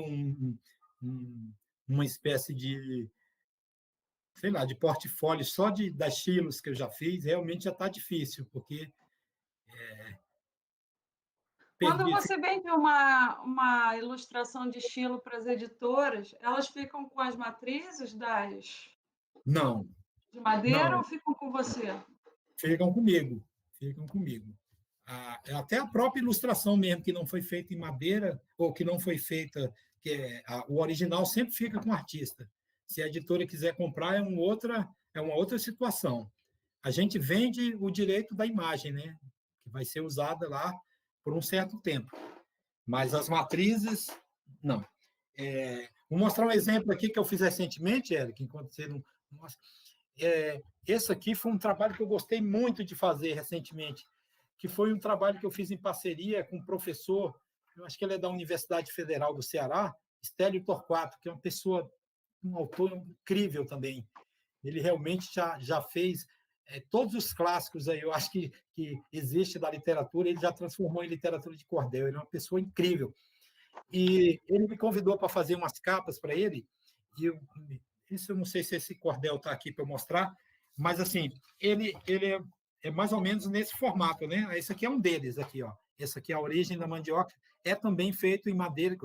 uma espécie de sei lá, de portfólio só das estilos que eu já fiz, realmente já está difícil, porque Quando perdi. você vende uma ilustração de estilo para as editoras, elas ficam com as matrizes Não, de madeira ou não, ficam com você? ficam comigo, ficam comigo. Até a própria ilustração mesmo, que não foi feita em madeira, ou que não foi feita, o original sempre fica com o artista. Se a editora quiser comprar, é uma outra situação. A gente vende o direito da imagem, né? Que vai ser usada lá por um certo tempo. Mas as matrizes, não. Vou mostrar um exemplo aqui que eu fiz recentemente, Eric, enquanto você não mostra. Esse aqui foi um trabalho que eu gostei muito de fazer recentemente, que foi um trabalho que eu fiz em parceria com um professor, eu acho que ele é da Universidade Federal do Ceará, Stélio Torquato, que é uma pessoa, um autor incrível também. Ele realmente já fez todos os clássicos aí, eu acho que existe da literatura, ele já transformou em literatura de cordel. Ele é uma pessoa incrível. E ele me convidou para fazer umas capas para ele, e isso eu não sei se esse cordel está aqui para mostrar, mas assim, ele é mais ou menos nesse formato, né? Esse aqui é um deles, aqui, ó. Esse aqui é a origem da mandioca, é também feito em madeira.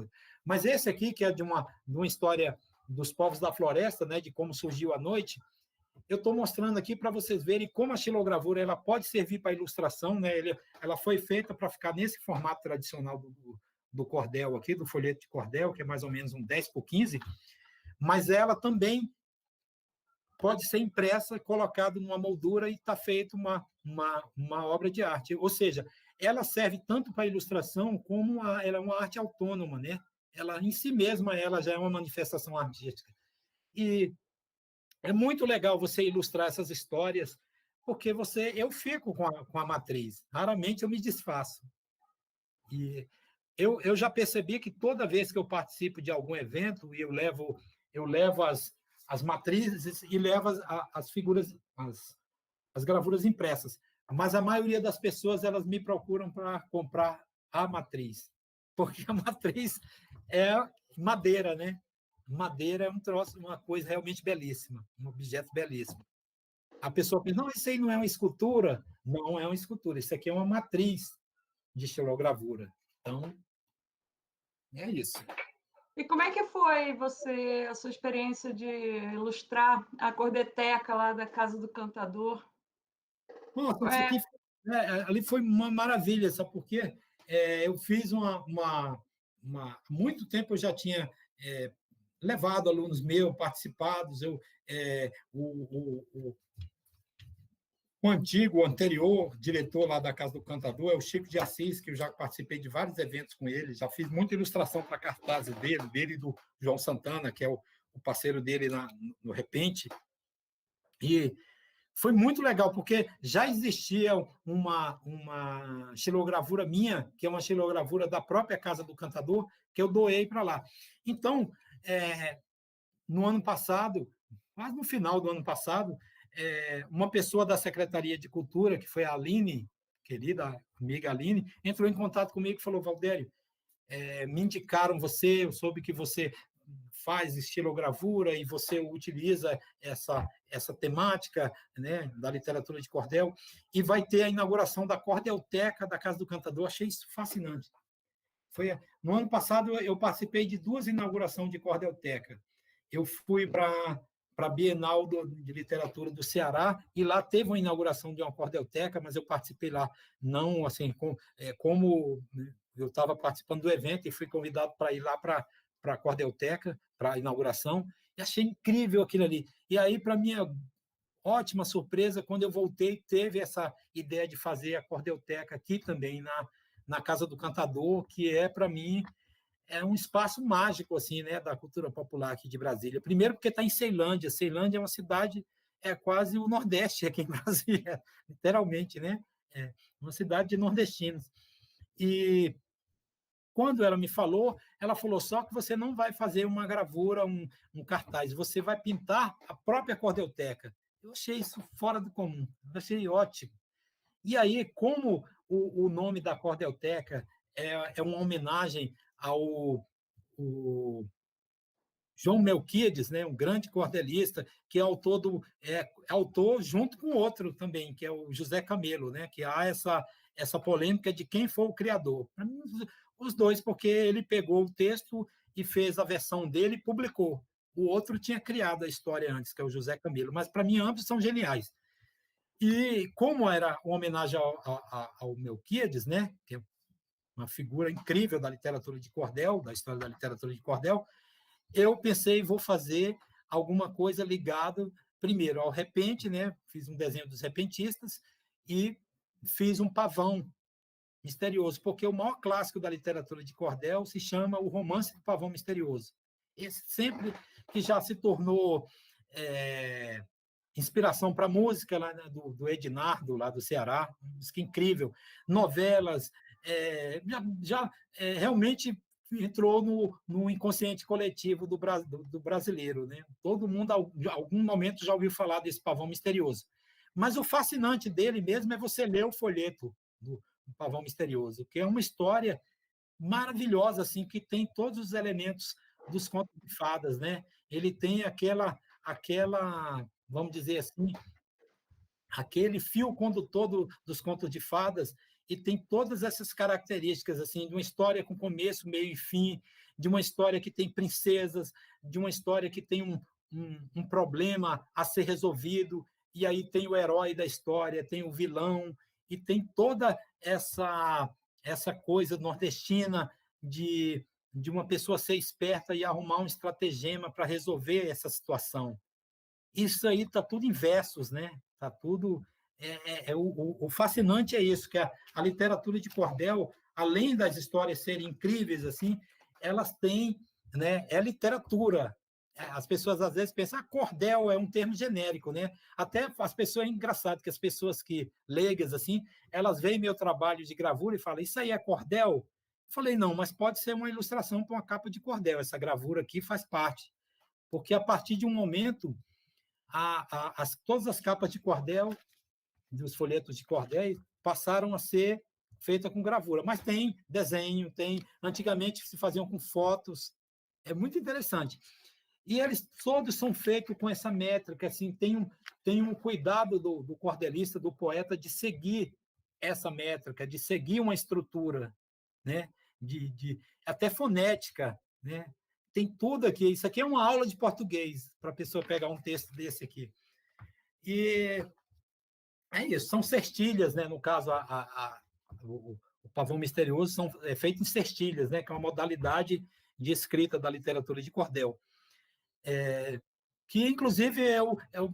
Mas esse aqui, que é de uma história dos povos da floresta, né, de como surgiu a noite, eu estou mostrando aqui para vocês verem como a xilogravura ela pode servir para ilustração, né? Ela foi feita para ficar nesse formato tradicional do cordel aqui, do folheto de cordel, que é mais ou menos um 10 por 15, mas ela também pode ser impressa, colocada numa moldura e está feita uma obra de arte. Ou seja, ela serve tanto para ilustração como ela é uma arte autônoma, né? Ela em si mesma ela já é uma manifestação artística. E é muito legal você ilustrar essas histórias, porque eu fico com a matriz. Raramente eu me desfaço. E eu já percebi que toda vez que eu participo de algum evento e eu levo as matrizes e levo as figuras, as gravuras impressas. Mas a maioria das pessoas elas me procuram para comprar a matriz, porque a matriz é madeira, né? Madeira é um troço, uma coisa realmente belíssima, um objeto belíssimo. A pessoa pensa, não, isso aí não é uma escultura. Não é uma escultura, isso aqui é uma matriz de xilogravura. Então, é isso. E como é que foi a sua experiência de ilustrar a cordeteca lá da Casa do Cantador? Nossa, isso É, aqui, ali foi uma maravilha, sabe por quê? Eu fiz há muito tempo eu já tinha levado alunos meus, participados, o anterior diretor lá da Casa do Cantador é o Chico de Assis, que eu já participei de vários eventos com ele, já fiz muita ilustração para cartazes dele e do João Santana, que é o parceiro dele no Repente, e foi muito legal, porque já existia uma xilogravura minha, que é uma xilogravura da própria Casa do Cantador, que eu doei para lá. Então, no ano passado, quase no final do ano passado, uma pessoa da Secretaria de Cultura, que foi a Aline, querida amiga Aline, entrou em contato comigo e falou, Valdério, me indicaram você, eu soube que você faz estilogravura e você utiliza essa temática, né, da literatura de cordel, e vai ter a inauguração da Cordelteca da Casa do Cantador. Achei isso fascinante. No ano passado, eu participei de 2 inaugurações de Cordelteca. Eu fui para a Bienal de Literatura do Ceará, e lá teve uma inauguração de uma cordelteca, mas eu participei lá, não assim, como eu estava participando do evento e fui convidado para ir lá para a cordelteca, para a inauguração, e achei incrível aquilo ali. E aí, para minha ótima surpresa, quando eu voltei, teve essa ideia de fazer a cordelteca aqui também, na Casa do Cantador, que para mim, é um espaço mágico assim, né, da cultura popular aqui de Brasília. Primeiro porque está em Ceilândia. Ceilândia é uma cidade, é quase o Nordeste aqui em Brasília, literalmente, né? É uma cidade de nordestinos. E quando ela me falou, ela falou só que você não vai fazer uma gravura, um cartaz, você vai pintar a própria cordelteca. Eu achei isso fora do comum, eu achei ótimo. E aí, como o nome da cordelteca é uma homenagem ao João Melquiades, né, um grande cordelista, que é autor junto com outro também, que é o José Camelo, né, que há essa polêmica de quem foi o criador. Para mim, os dois, porque ele pegou o texto e fez a versão dele e publicou. O outro tinha criado a história antes, que é o José Camelo, mas para mim ambos são geniais. E como era uma homenagem ao Melquiades, né, que é uma figura incrível da literatura de cordel, da história da literatura de cordel, eu pensei, vou fazer alguma coisa ligada, primeiro, ao repente, né, fiz um desenho dos repentistas e fiz um pavão misterioso, porque o maior clássico da literatura de cordel se chama O Romance do Pavão Misterioso. Esse sempre que já se tornou inspiração para a música lá, né, do Ednardo, lá do Ceará, música incrível, novelas, realmente entrou no inconsciente coletivo do brasileiro. Né? Todo mundo, em algum momento, já ouviu falar desse pavão misterioso. Mas o fascinante dele mesmo é você ler o folheto do Pavão Misterioso, que é uma história maravilhosa, assim, que tem todos os elementos dos contos de fadas. Né? Ele tem aquela, vamos dizer assim, aquele fio condutor dos contos de fadas, e tem todas essas características, assim, de uma história com começo, meio e fim, de uma história que tem princesas, de uma história que tem um problema a ser resolvido, e aí tem o herói da história, tem o vilão, e tem toda essa coisa nordestina de uma pessoa ser esperta e arrumar um estratagema para resolver essa situação. Isso aí está tudo em versos, né? Está tudo... o fascinante é isso, que a literatura de cordel, além das histórias serem incríveis, assim, elas têm... Né, é literatura. As pessoas, às vezes, pensam que cordel é um termo genérico, né? Até as pessoas, é engraçado que as pessoas que leigas, assim, elas veem meu trabalho de gravura e falam, isso aí é cordel? Eu falei, não, mas pode ser uma ilustração para uma capa de cordel. Essa gravura aqui faz parte. Porque, a partir de um momento, todas as capas de cordel, dos folhetos de cordel, passaram a ser feitas com gravura. Mas tem desenho, antigamente se faziam com fotos. É muito interessante. E eles todos são feitos com essa métrica, assim, tem um cuidado do cordelista, do poeta, de seguir essa métrica, de seguir uma estrutura, né? Até fonética, né? Tem tudo aqui. Isso aqui é uma aula de português, para a pessoa pegar um texto desse aqui. E é isso, são cestilhas, né? No caso, o Pavão Misterioso é feito em cestilhas, né? Que é uma modalidade de escrita da literatura de cordel. Que, inclusive,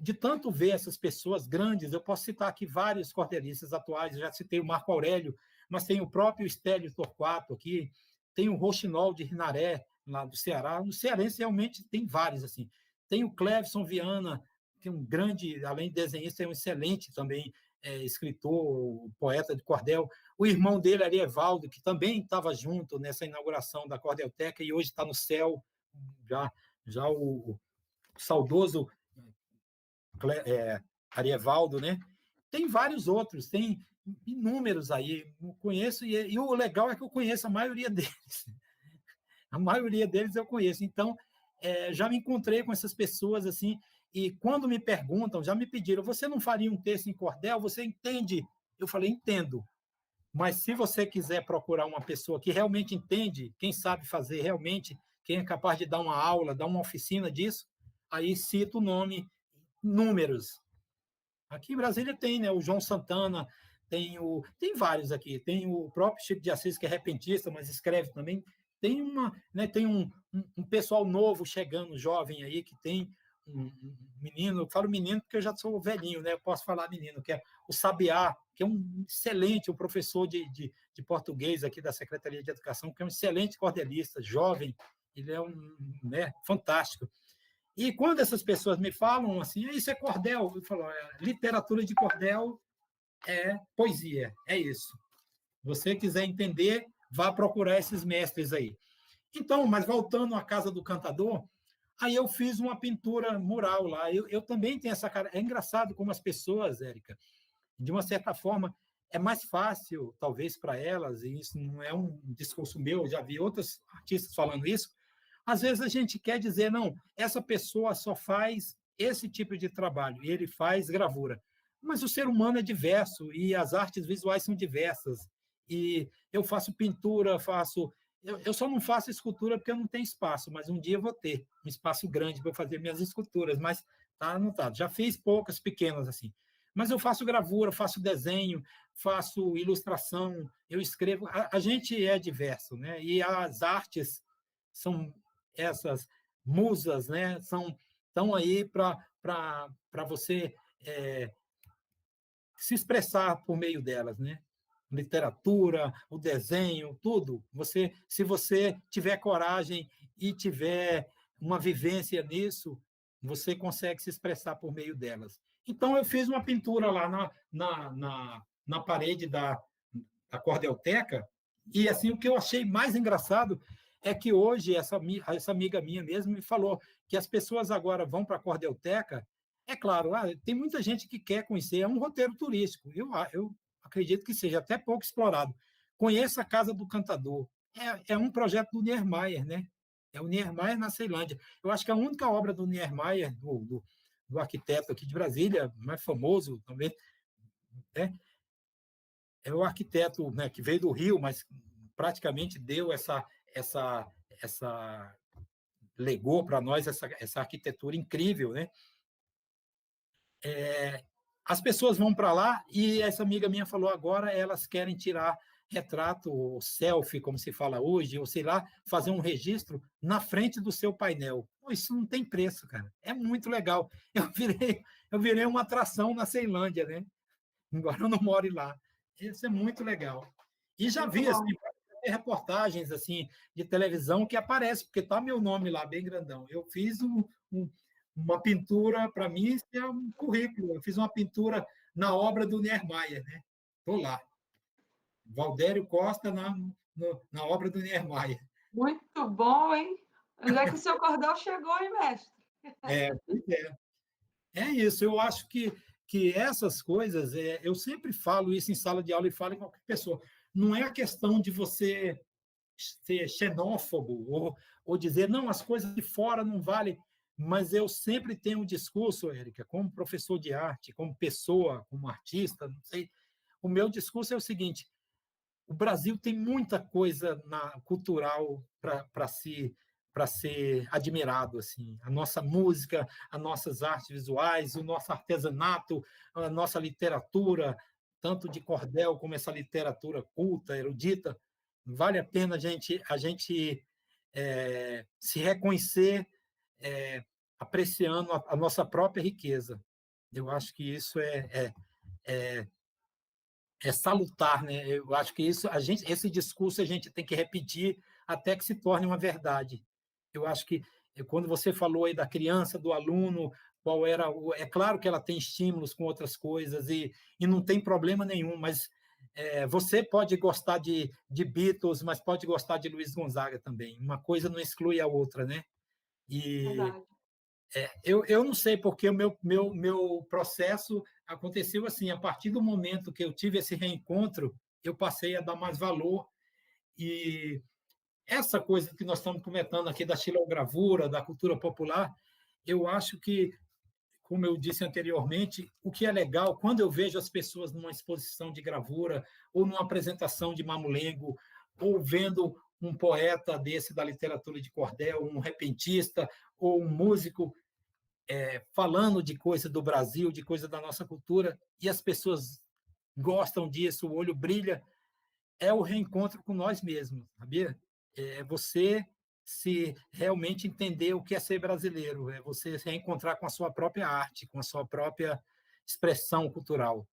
de tanto ver essas pessoas grandes, eu posso citar aqui vários cordelistas atuais, já citei o Marco Aurélio, mas tem o próprio Estélio Torquato aqui, tem o Rochinol de Rinaré, lá do Ceará. No cearense, realmente, tem vários, assim. Tem o Clevson Viana, que é um grande, além de desenhista, é um excelente também escritor, poeta de cordel. O irmão dele, Arievaldo, que também estava junto nessa inauguração da Cordelteca e hoje está no céu, já o saudoso Arievaldo, né? Tem vários outros, tem inúmeros aí, eu conheço, e o legal é que eu conheço a maioria deles. A maioria deles eu conheço. Então, já me encontrei com essas pessoas, assim, e quando me perguntam, já me pediram, você não faria um texto em cordel? Você entende? Eu falei, entendo. Mas se você quiser procurar uma pessoa que realmente entende, quem sabe fazer realmente, quem é capaz de dar uma aula, dar uma oficina disso, aí cito o nome, números. Aqui em Brasília tem, né, o João Santana, tem vários aqui, tem o próprio Chico de Assis, que é repentista, mas escreve também. Tem um pessoal novo chegando, jovem aí, que tem um menino, eu falo menino porque eu já sou velhinho, né? Eu posso falar menino, que é o Sabiá, que é um excelente, um professor de português aqui da Secretaria de Educação, que é um excelente cordelista, jovem, ele é fantástico. E quando essas pessoas me falam assim, isso é cordel, eu falo, literatura de cordel é poesia, é isso. Se você quiser entender, vá procurar esses mestres aí. Então, mas voltando à Casa do Cantador, aí eu fiz uma pintura mural lá. Eu também tenho essa cara. É engraçado como as pessoas, Érica, de uma certa forma, é mais fácil, talvez, para elas, e isso não é um discurso meu, eu já vi outros artistas falando isso, Às vezes a gente quer dizer, não, essa pessoa só faz esse tipo de trabalho, e ele faz gravura. Mas o ser humano é diverso e as artes visuais são diversas. E eu faço pintura, faço. Eu só não faço escultura porque eu não tenho espaço, mas um dia eu vou ter um espaço grande para fazer minhas esculturas, mas tá anotado. Já fiz poucas pequenas assim. Mas eu faço gravura, faço desenho, faço ilustração, eu escrevo. A gente é diverso, né? E as artes são essas musas, né? Estão aí para você se expressar por meio delas, né? Literatura, o desenho, tudo. Se você tiver coragem e tiver uma vivência nisso, você consegue se expressar por meio delas. Então, eu fiz uma pintura lá na parede da Cordelteca, e assim, o que eu achei mais engraçado é que hoje essa amiga minha mesmo me falou que as pessoas agora vão para a Cordelteca. É claro, tem muita gente que quer conhecer, é um roteiro turístico. Eu acredito que seja até pouco explorado. Conheça a Casa do Cantador. É um projeto do Niemeyer, né? É o Niemeyer na Ceilândia. Eu acho que a única obra do Niemeyer, do arquiteto aqui de Brasília, mais famoso também, né? É o arquiteto, né, que veio do Rio, mas praticamente deu essa legou para nós essa arquitetura incrível, né? As pessoas vão para lá e essa amiga minha falou agora elas querem tirar retrato, ou selfie, como se fala hoje, ou sei lá, fazer um registro na frente do seu painel. Pô, isso não tem preço, cara. É muito legal. Eu virei uma atração na Ceilândia, né? Embora eu não more lá. Isso é muito legal. E já Muito vi assim, bom. reportagens assim de televisão que aparece, porque tá meu nome lá bem grandão. Eu fiz uma pintura, para mim, isso é um currículo. Eu fiz uma pintura na obra do Niemeyer, né? Estou lá. Valdério Costa na obra do Niemeyer. Muito bom, hein? Onde é que o seu cordel chegou, hein, mestre? Pois é. É isso, eu acho que essas coisas, eu sempre falo isso em sala de aula e falo em qualquer pessoa. Não é a questão de você ser xenófobo ou dizer, não, as coisas de fora não valem, mas eu sempre tenho um discurso, Érica, como professor de arte, como pessoa, como artista, não sei, o meu discurso é o seguinte: o Brasil tem muita coisa cultural para ser admirado, assim, a nossa música, as nossas artes visuais, o nosso artesanato, a nossa literatura, tanto de cordel como essa literatura culta, erudita. Vale a pena a gente se reconhecer, apreciando a nossa própria riqueza. Eu acho que isso é salutar, né? Eu acho que esse discurso a gente tem que repetir até que se torne uma verdade. Eu acho que quando você falou aí da criança, do aluno, qual era é claro que ela tem estímulos com outras coisas e não tem problema nenhum, mas você pode gostar de Beatles, mas pode gostar de Luiz Gonzaga também. Uma coisa não exclui a outra, né? E Verdade. eu não sei, porque o meu processo aconteceu assim, a partir do momento que eu tive esse reencontro, eu passei a dar mais valor e essa coisa que nós estamos comentando aqui da xilogravura, da cultura popular, eu acho que, como eu disse anteriormente, o que é legal, quando eu vejo as pessoas numa exposição de gravura ou numa apresentação de mamulengo, ou vendo um poeta desse da literatura de cordel, um repentista ou um músico falando de coisa do Brasil, de coisa da nossa cultura, e as pessoas gostam disso, o olho brilha, é o reencontro com nós mesmos, sabia? É você se realmente entender o que é ser brasileiro, é você se reencontrar com a sua própria arte, com a sua própria expressão cultural.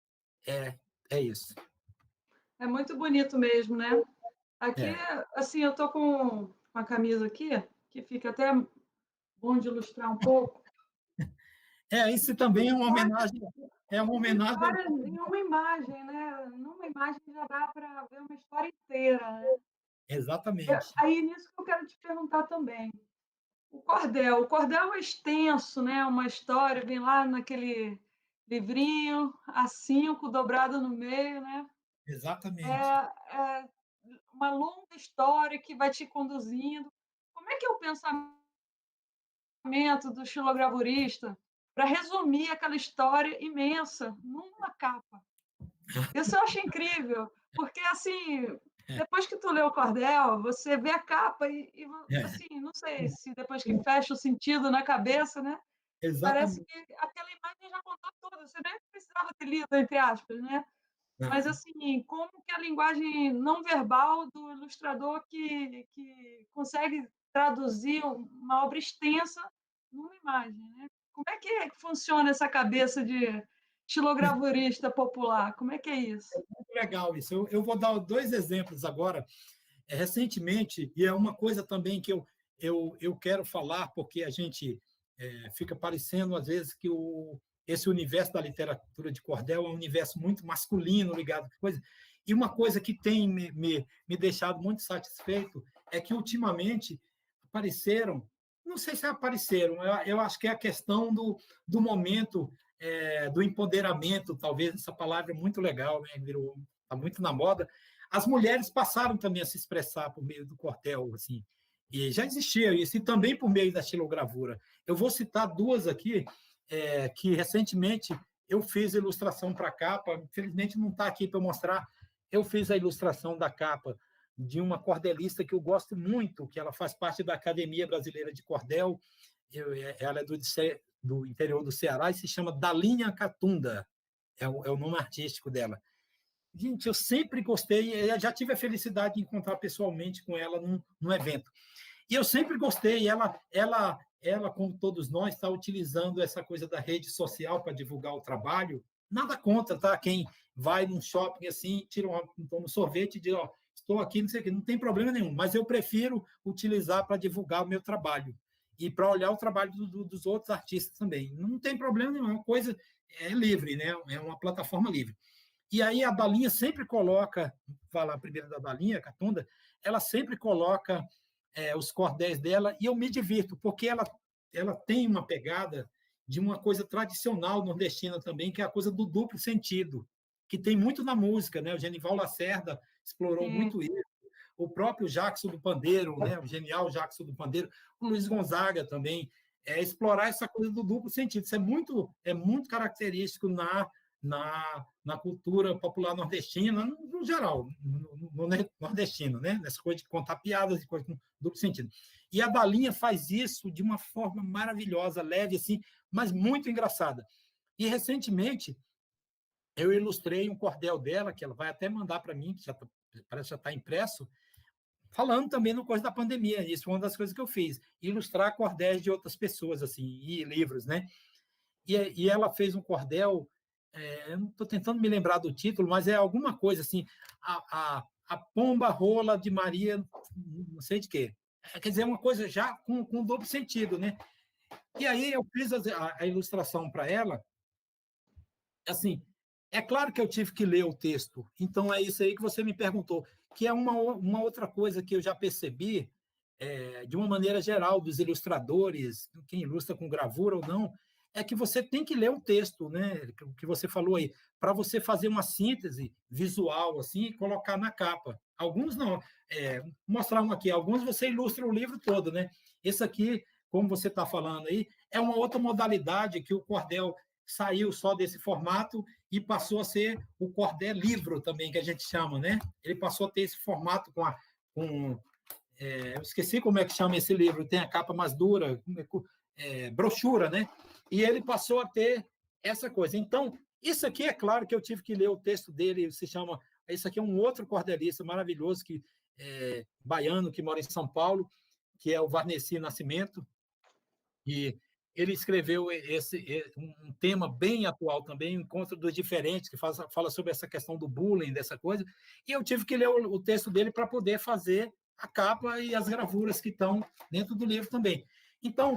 É, é isso. É muito bonito mesmo, né? Aqui, É, assim, eu tô com a camisa aqui, que fica até bom de ilustrar um pouco. isso também é uma Uma homenagem história em uma imagem, né? Numa imagem já dá para ver uma história inteira, né? exatamente, Aí nisso que eu quero te perguntar também. O cordel é extenso, né? Uma história, vem lá naquele livrinho, A5, dobrado no meio, né? É, exatamente. é uma longa história que vai te conduzindo. Como é que é o pensamento do xilogravurista para resumir aquela história imensa numa capa. Isso eu acho incrível, porque, assim, depois que tu lê o cordel, você vê a capa e assim, não sei se depois que fecha o sentido na cabeça, né? Parece Exatamente. que aquela imagem já contou tudo, você nem precisava ter lido, entre aspas, né? Mas, assim, como que a linguagem não verbal do ilustrador que consegue traduzir uma obra extensa numa imagem, né? Como é que funciona essa cabeça de xilogravurista popular? Como é que é isso? Muito legal isso. Eu vou dar 2 exemplos agora. Recentemente, e é uma coisa também que eu quero falar, porque a gente fica parecendo, às vezes, que esse universo da literatura de cordel é um universo muito masculino, ligado a coisa. E uma coisa que tem me deixado muito satisfeito é que, ultimamente, apareceram, não sei se apareceram, eu acho que é a questão do momento, do empoderamento, talvez essa palavra é muito legal, né? Está muito na moda. As mulheres passaram também a se expressar por meio do cordel, assim, e já existia isso, e também por meio da xilogravura. Eu vou citar 2 aqui, que recentemente eu fiz a ilustração para a capa, infelizmente não está aqui para mostrar, eu fiz a ilustração da capa de uma cordelista que eu gosto muito, que ela faz parte da Academia Brasileira de Cordel, ela é do interior do Ceará e se chama Dalinha Catunda, é o nome artístico dela. Gente, eu sempre gostei, eu já tive a felicidade de encontrar pessoalmente com ela num evento. E eu sempre gostei, como todos nós, está utilizando essa coisa da rede social para divulgar o trabalho. Nada contra, tá? Quem vai num shopping assim, toma um sorvete e diz, ó, estou aqui, não sei o quê, não tem problema nenhum, mas eu prefiro utilizar para divulgar o meu trabalho e para olhar o trabalho dos outros artistas também. Não tem problema nenhum, é uma coisa livre, né? É uma plataforma livre. E aí a Dalinha sempre coloca, vou falar primeiro da Dalinha, Catunda, ela sempre coloca os cordéis dela e eu me divirto, porque ela tem uma pegada de uma coisa tradicional nordestina também, que é a coisa do duplo sentido, que tem muito na música, né? O Genival Lacerda explorou muito isso, o próprio Jackson do Pandeiro, né? O genial Jackson do Pandeiro, o Luiz Gonzaga também, explorar essa coisa do duplo sentido. Isso é muito característico na cultura popular nordestina, no geral, no nordestino, né? Nessa coisa de contar piadas e coisas com duplo sentido. E a Dalinha faz isso de uma forma maravilhosa, leve, assim, mas muito engraçada. E, recentemente, eu ilustrei um cordel dela, que ela vai até mandar para mim, que parece que já está impresso, falando também no coisa da pandemia. Isso foi uma das coisas que eu fiz, ilustrar cordéis de outras pessoas, assim, e livros, né? E ela fez um cordel, eu não estou tentando me lembrar do título, mas é alguma coisa assim, a pomba rola de Maria, não sei de quê. Quer dizer, uma coisa já com duplo sentido, né? E aí eu fiz a ilustração para ela, assim, é claro que eu tive que ler o texto, então é isso aí que você me perguntou, que é uma outra coisa que eu já percebi, de uma maneira geral, dos ilustradores, quem ilustra com gravura ou não, é que você tem que ler o texto, né? O que você falou aí, para você fazer uma síntese visual assim e colocar na capa. Alguns não. Mostrar um aqui, alguns você ilustra o livro todo, né? Esse aqui, como você está falando aí, é uma outra modalidade que o cordel saiu só desse formato e passou a ser o cordel livro também, que a gente chama, né? Ele passou a ter esse formato eu esqueci como é que chama esse livro, tem a capa mais dura, brochura, né? E ele passou a ter essa coisa. Então, isso aqui é claro que eu tive que ler o texto dele, isso aqui é um outro cordelista maravilhoso, baiano, que mora em São Paulo, que é o Varnesi Nascimento, e ele escreveu um tema bem atual também, o Encontro dos Diferentes, que fala sobre essa questão do bullying, dessa coisa, e eu tive que ler o texto dele para poder fazer a capa e as gravuras que estão dentro do livro também. Então,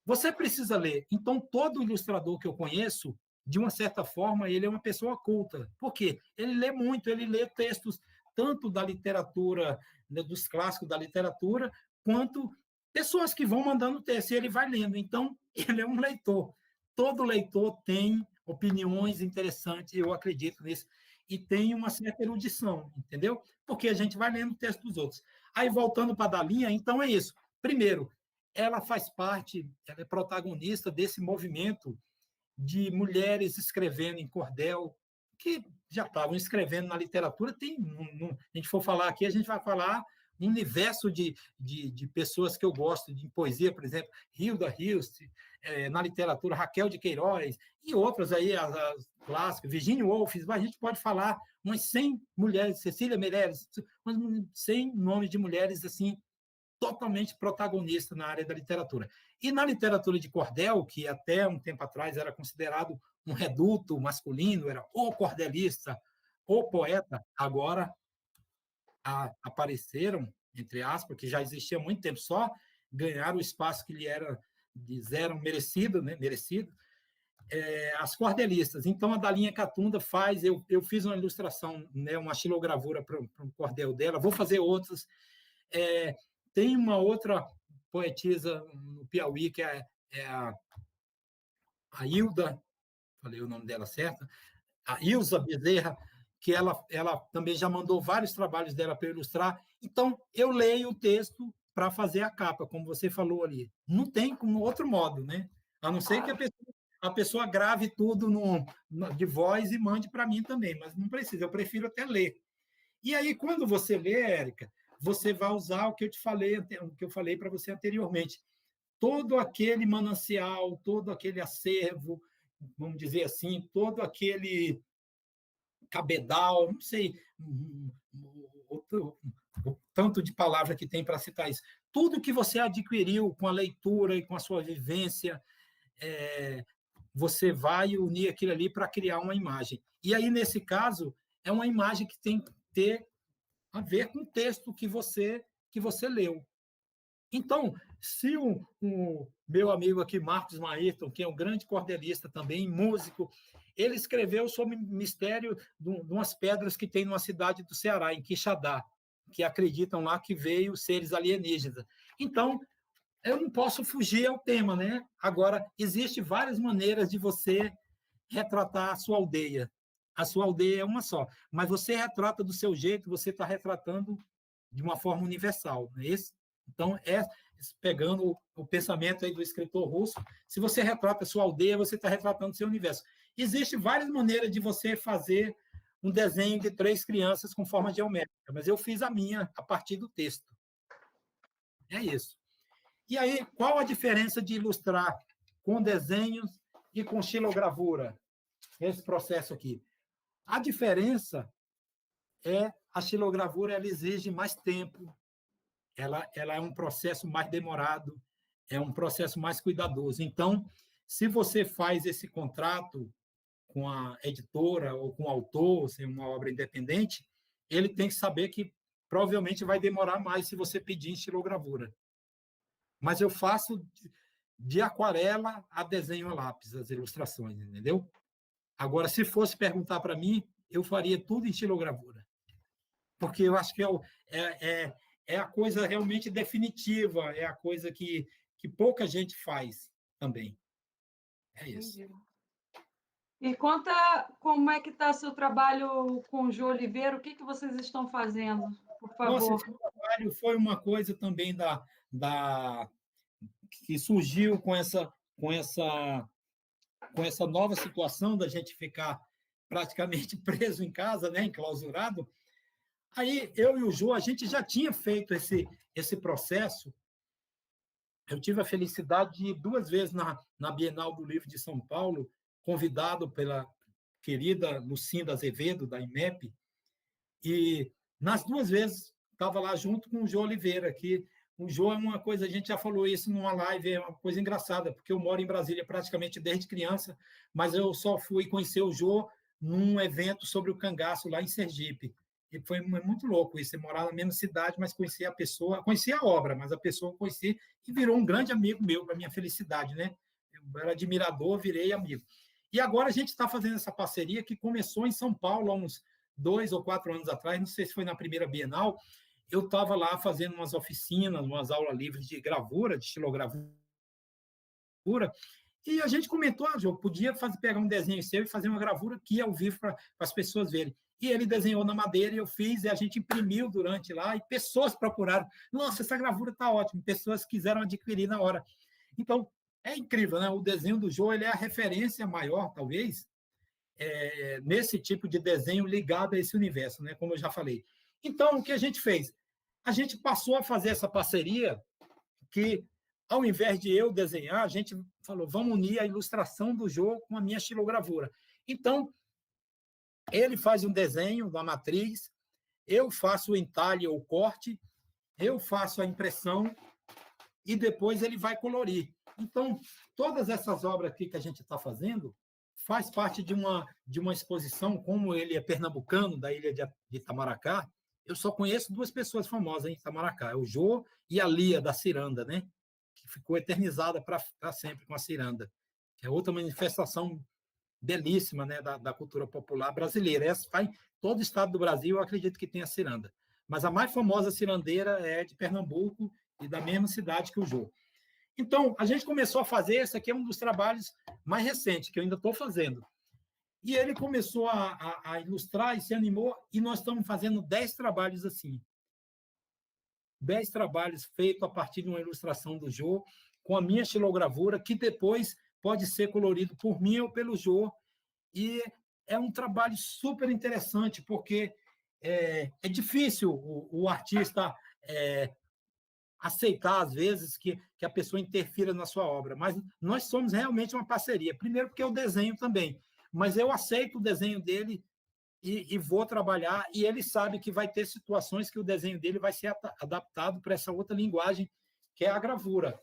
você precisa ler. Então, todo ilustrador que eu conheço, de uma certa forma, ele é uma pessoa culta. Por quê? Ele lê muito, ele lê textos tanto da literatura, né, dos clássicos da literatura, quanto pessoas que vão mandando texto, e ele vai lendo. Então, ele é um leitor. Todo leitor tem opiniões interessantes, eu acredito nisso, e tem uma certa erudição, entendeu? Porque a gente vai lendo o texto dos outros. Aí, voltando para a Dalinha, então é isso. Primeiro, ela faz parte, ela é protagonista desse movimento de mulheres escrevendo em cordel, que já estavam escrevendo na literatura. A gente for falar aqui, a gente vai falar um universo de pessoas que eu gosto, de poesia, por exemplo, Hilda Hilst, na literatura, Raquel de Queiroz, e outras aí, as clássicas, Virginia Woolf, mas a gente pode falar umas 100 mulheres, Cecília Meirelles, umas 100 nomes de mulheres assim, totalmente protagonista na área da literatura. E na literatura de cordel, que até um tempo atrás era considerado um reduto masculino, era o cordelista, o poeta, agora apareceram, entre aspas, que já existia há muito tempo, só ganharam o espaço que lhes era merecido, né? Merecido, as cordelistas. Então, a Dalinha Catunda faz, eu fiz uma ilustração, né, uma xilogravura para um cordel dela, vou fazer outras. Tem uma outra poetisa no Piauí, que é a Hilda, falei o nome dela certo, a Ilza Bezerra, que ela também já mandou vários trabalhos dela para ilustrar. Então, eu leio o texto para fazer a capa, como você falou ali. Não tem como outro modo, né? A não ser que a pessoa grave tudo de voz e mande para mim também, mas não precisa, eu prefiro até ler. E aí, quando você lê, Érica, você vai usar o que eu falei para você anteriormente. Todo aquele manancial, todo aquele acervo, vamos dizer assim, todo aquele cabedal, não sei o tanto de palavra que tem para citar isso. Tudo que você adquiriu com a leitura e com a sua vivência, você vai unir aquilo ali para criar uma imagem. E aí, nesse caso, é uma imagem que tem que ter a ver com o texto que você leu. Então, se o meu amigo aqui, Marcos Maírton, que é um grande cordelista também, músico, ele escreveu sobre o mistério de umas pedras que tem numa cidade do Ceará, em Quixadá, que acreditam lá que veio seres alienígenas. Então, eu não posso fugir ao tema, né? Agora, existem várias maneiras de você retratar a sua aldeia. A sua aldeia é uma só, mas você retrata do seu jeito, você está retratando de uma forma universal, não é isso? Então, pegando o pensamento aí do escritor russo, se você retrata a sua aldeia, você está retratando o seu universo. Existem várias maneiras de você fazer um desenho de 3 crianças com forma geométrica, mas eu fiz a minha a partir do texto. É isso. E aí, qual a diferença de ilustrar com desenhos e com xilogravura? Esse processo aqui. A diferença é a xilogravura, ela exige mais tempo, ela é um processo mais demorado, é um processo mais cuidadoso. Então, se você faz esse contrato com a editora ou com o autor, se é uma obra independente, ele tem que saber que provavelmente vai demorar mais se você pedir em xilogravura. Mas eu faço de aquarela a desenho a lápis, as ilustrações, entendeu? Agora, se fosse perguntar para mim, eu faria tudo em xilogravura. Porque eu acho que é a coisa realmente definitiva, é a coisa que pouca gente faz também. É isso. Entendi. E conta como é que está seu trabalho com o Jô Oliveira, o que vocês estão fazendo, por favor? Nossa, esse trabalho foi uma coisa também que surgiu com essa nova situação da gente ficar praticamente preso em casa, né, enclausurado. Aí, eu e o Jô, a gente já tinha feito esse processo. Eu tive a felicidade de ir 2 vezes na Bienal do Livro de São Paulo, convidado pela querida Lucinda Azevedo, da IMEP, e nas 2 vezes estava lá junto com o Jô Oliveira, que o Jô é uma coisa, a gente já falou isso numa live, é uma coisa engraçada, porque eu moro em Brasília praticamente desde criança, mas eu só fui conhecer o Jô num evento sobre o cangaço lá em Sergipe. E foi muito louco isso, você morar na mesma cidade, mas conhecer a pessoa, conhecia a obra, mas a pessoa eu conheci e virou um grande amigo meu, para minha felicidade, né? Eu era admirador, virei amigo. E agora a gente está fazendo essa parceria que começou em São Paulo há uns 2 ou 4 anos atrás, não sei se foi na primeira Bienal, eu estava lá fazendo umas oficinas, umas aulas livres de gravura, de xilogravura, e a gente comentou, eu podia pegar um desenho seu e fazer uma gravura aqui ao vivo para as pessoas verem. E ele desenhou na madeira e eu fiz, e a gente imprimiu durante lá, e pessoas procuraram. Nossa, essa gravura está ótima. Pessoas quiseram adquirir na hora. Então, é incrível, né? O desenho do Jô, ele é a referência maior, talvez, nesse tipo de desenho ligado a esse universo, né? Como eu já falei. Então, o que a gente fez? A gente passou a fazer essa parceria que, ao invés de eu desenhar, a gente falou, vamos unir a ilustração do Jô com a minha xilogravura. Então, ele faz um desenho da matriz, eu faço o entalhe ou corte, eu faço a impressão e depois ele vai colorir. Então, todas essas obras aqui que a gente está fazendo faz parte de uma exposição, como ele é pernambucano, da ilha de Itamaracá. Eu só conheço duas pessoas famosas em Itamaracá, é o Jô e a Lia, da ciranda, né? Que ficou eternizada para sempre com a ciranda. É outra manifestação belíssima, né, da cultura popular brasileira. Essa está em todo o estado do Brasil, eu acredito que tem a ciranda. Mas a mais famosa cirandeira é de Pernambuco e da mesma cidade que o Jô. Então, a gente começou a fazer, esse aqui é um dos trabalhos mais recentes, que eu ainda estou fazendo. E ele começou a ilustrar e se animou, e nós estamos fazendo 10 trabalhos assim. 10 trabalhos feitos a partir de uma ilustração do Jô, com a minha xilogravura, que depois pode ser colorido por mim ou pelo Jô. E é um trabalho super interessante, porque é difícil o artista aceitar, às vezes, que a pessoa interfira na sua obra. Mas nós somos realmente uma parceria. Primeiro, porque eu desenho também. Mas eu aceito o desenho dele e vou trabalhar, e ele sabe que vai ter situações que o desenho dele vai ser adaptado para essa outra linguagem, que é a gravura.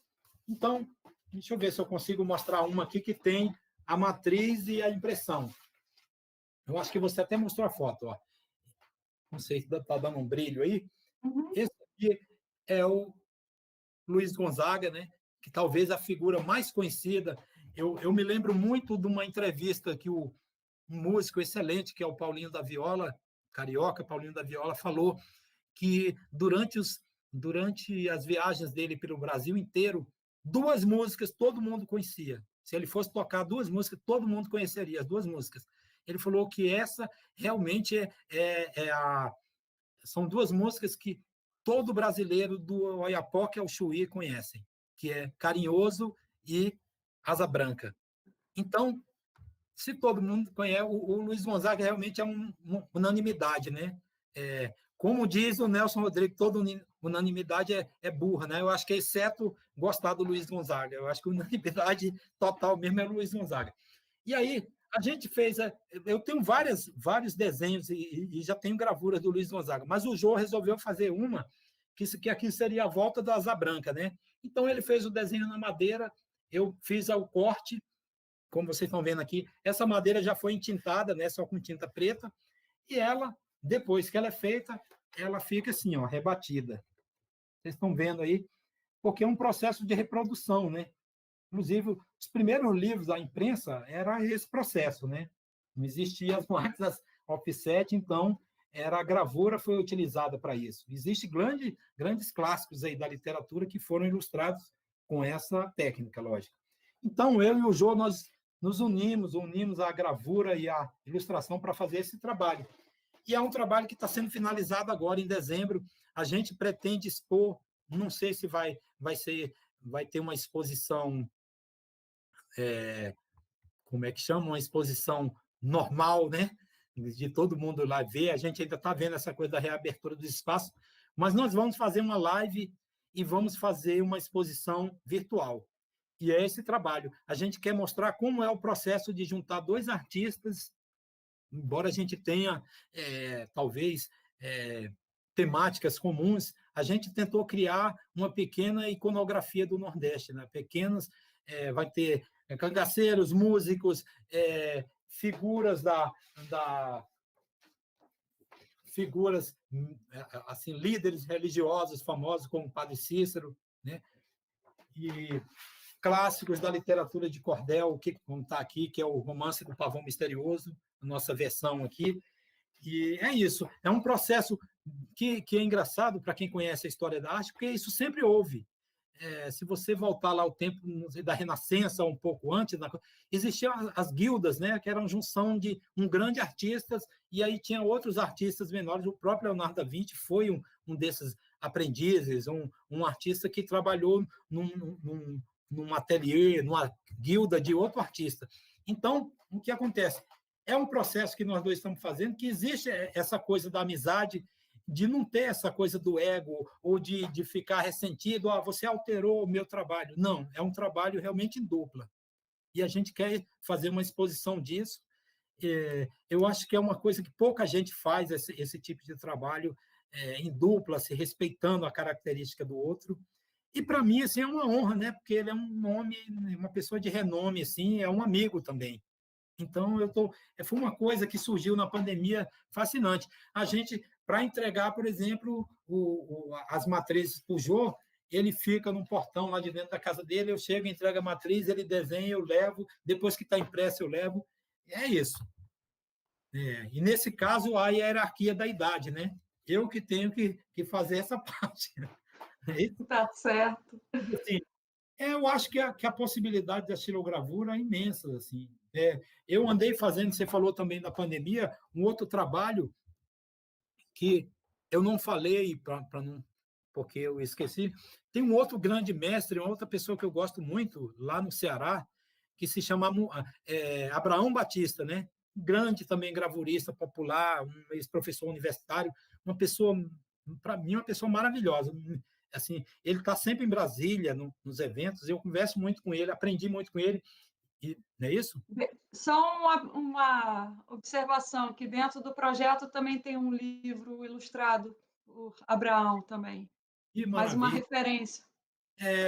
Então, deixa eu ver se eu consigo mostrar uma aqui que tem a matriz e a impressão. Eu acho que você até mostrou a foto. Ó. Não sei se está dando um brilho aí. Uhum. Esse aqui é o Luiz Gonzaga, né? Que talvez a figura mais conhecida. Eu me lembro muito de uma entrevista que um músico excelente, que é o Paulinho da Viola, carioca, Paulinho da Viola, falou que durante as viagens dele pelo Brasil inteiro, 2 músicas todo mundo conhecia. Se ele fosse tocar 2 músicas, todo mundo conheceria as 2 músicas. Ele falou que essa realmente são 2 músicas que todo brasileiro do Oiapoque ao Chuí conhecem, que é Carinhoso e Asa Branca. Então, se todo mundo conhece, o Luiz Gonzaga realmente é uma unanimidade, né? Como diz o Nelson Rodrigues, toda unanimidade é burra, né? Eu acho que é exceto gostar do Luiz Gonzaga. Eu acho que a unanimidade total mesmo é o Luiz Gonzaga. E aí, a gente fez... Eu tenho vários desenhos e já tenho gravuras do Luiz Gonzaga, mas o Jô resolveu fazer uma que aqui seria a volta da Asa Branca, né? Então, ele fez o desenho na madeira, eu fiz o corte, como vocês estão vendo aqui, essa madeira já foi entintada, né, só com tinta preta, e ela, depois que ela é feita, ela fica assim, ó, rebatida. Vocês estão vendo aí, porque é um processo de reprodução, né? Inclusive, os primeiros livros da imprensa era esse processo, né? Não existiam as máquinas offset, então a gravura foi utilizada para isso. Existem grandes clássicos aí da literatura que foram ilustrados com essa técnica, lógico. Então, eu e o Jô, nós nos unimos a gravura e a ilustração para fazer esse trabalho. E é um trabalho que está sendo finalizado agora, em dezembro. A gente pretende expor, não sei se vai ter uma exposição, como é que chama? Uma exposição normal, né? De todo mundo lá ver. A gente ainda está vendo essa coisa da reabertura dos espaços, mas nós vamos fazer uma live e vamos fazer uma exposição virtual. E é esse trabalho. A gente quer mostrar como é o processo de juntar 2 artistas, embora a gente tenha, talvez, temáticas comuns, a gente tentou criar uma pequena iconografia do Nordeste, né? Vai ter cangaceiros, músicos, figuras figuras assim, líderes religiosos famosos, como o Padre Cícero, né? E clássicos da literatura de cordel, que está aqui, que é o Romance do Pavão Misterioso, a nossa versão aqui. E é isso. É um processo que é engraçado para quem conhece a história da arte, porque isso sempre houve. se você voltar lá ao tempo da Renascença, um pouco antes, existiam as guildas, né, que eram junção de um grande artistas, e aí tinha outros artistas menores. O próprio Leonardo da Vinci foi um desses aprendizes, um artista que trabalhou num ateliê, numa guilda de outro artista. Então, o que acontece? É um processo que nós dois estamos fazendo, que existe essa coisa da amizade, de não ter essa coisa do ego ou de ficar ressentido, você alterou o meu trabalho. Não, é um trabalho realmente em dupla. E a gente quer fazer uma exposição disso. Eu acho que é uma coisa que pouca gente faz, esse tipo de trabalho em dupla, se respeitando a característica do outro. E para mim assim é uma honra, né? Porque ele é um nome, uma pessoa de renome, assim, é um amigo também. Então, foi uma coisa que surgiu na pandemia fascinante. A gente, para entregar, por exemplo, as matrizes para o Jô, ele fica num portão lá de dentro da casa dele, eu chego, entrego a matriz, ele desenha, eu levo, depois que está impresso, eu levo. É isso. E nesse caso, há a hierarquia da idade, né? Eu que tenho que fazer essa parte. Tá certo. Assim, eu acho que a possibilidade da xilogravura é imensa. Assim. Eu andei fazendo, você falou também da pandemia, um outro trabalho que eu não falei, não, porque eu esqueci. Tem um outro grande mestre, uma outra pessoa que eu gosto muito, lá no Ceará, que se chama Abraão Batista, né? Um grande também gravurista popular, um ex-professor universitário, uma pessoa, para mim, uma pessoa maravilhosa. Assim, ele está sempre em Brasília, nos eventos, eu converso muito com ele, aprendi muito com ele, não é isso? Só uma observação, que dentro do projeto também tem um livro ilustrado por Abraão também. Que Mais uma maravilha. referência.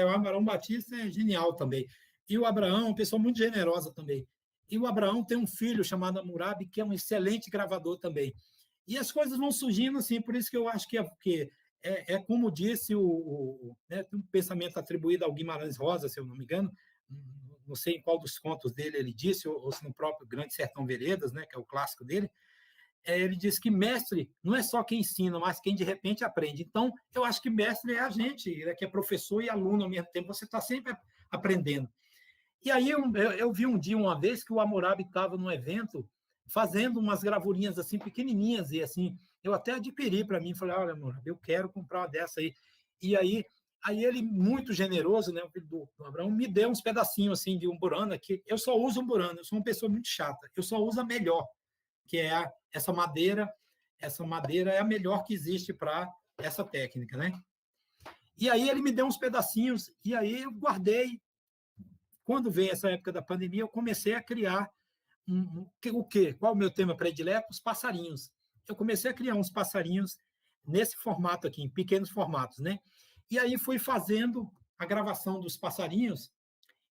O Abraão Batista é genial também. E o Abraão é uma pessoa muito generosa também. E o Abraão tem um filho chamado Hammurabi, que é um excelente gravador também. E as coisas vão surgindo assim, por isso que eu acho que como disse né, tem um pensamento atribuído ao Guimarães Rosa, se eu não me engano, não sei em qual dos contos dele ele disse, ou se no próprio Grande Sertão Veredas, né, que é o clássico dele, ele diz que mestre não é só quem ensina, mas quem de repente aprende. Então, eu acho que mestre é a gente, que é professor e aluno ao mesmo tempo, você está sempre aprendendo. E aí eu vi um dia, uma vez, que o Hammurabi estava num evento fazendo umas gravurinhas assim pequenininhas e assim, eu até adquiri para mim, falei, olha, Hammurabi, eu quero comprar uma dessa aí. E aí ele, muito generoso, né, o filho do Abraão, me deu uns pedacinhos assim de umburana, que eu só uso umburana, eu sou uma pessoa muito chata, eu só uso a melhor, que é essa madeira. Essa madeira é a melhor que existe para essa técnica, né? E aí ele me deu uns pedacinhos e aí eu guardei. Quando veio essa época da pandemia, eu comecei a criar o quê? Qual o meu tema predileto? Os passarinhos. Eu comecei a criar uns passarinhos nesse formato aqui, em pequenos formatos, né? E aí fui fazendo a gravação dos passarinhos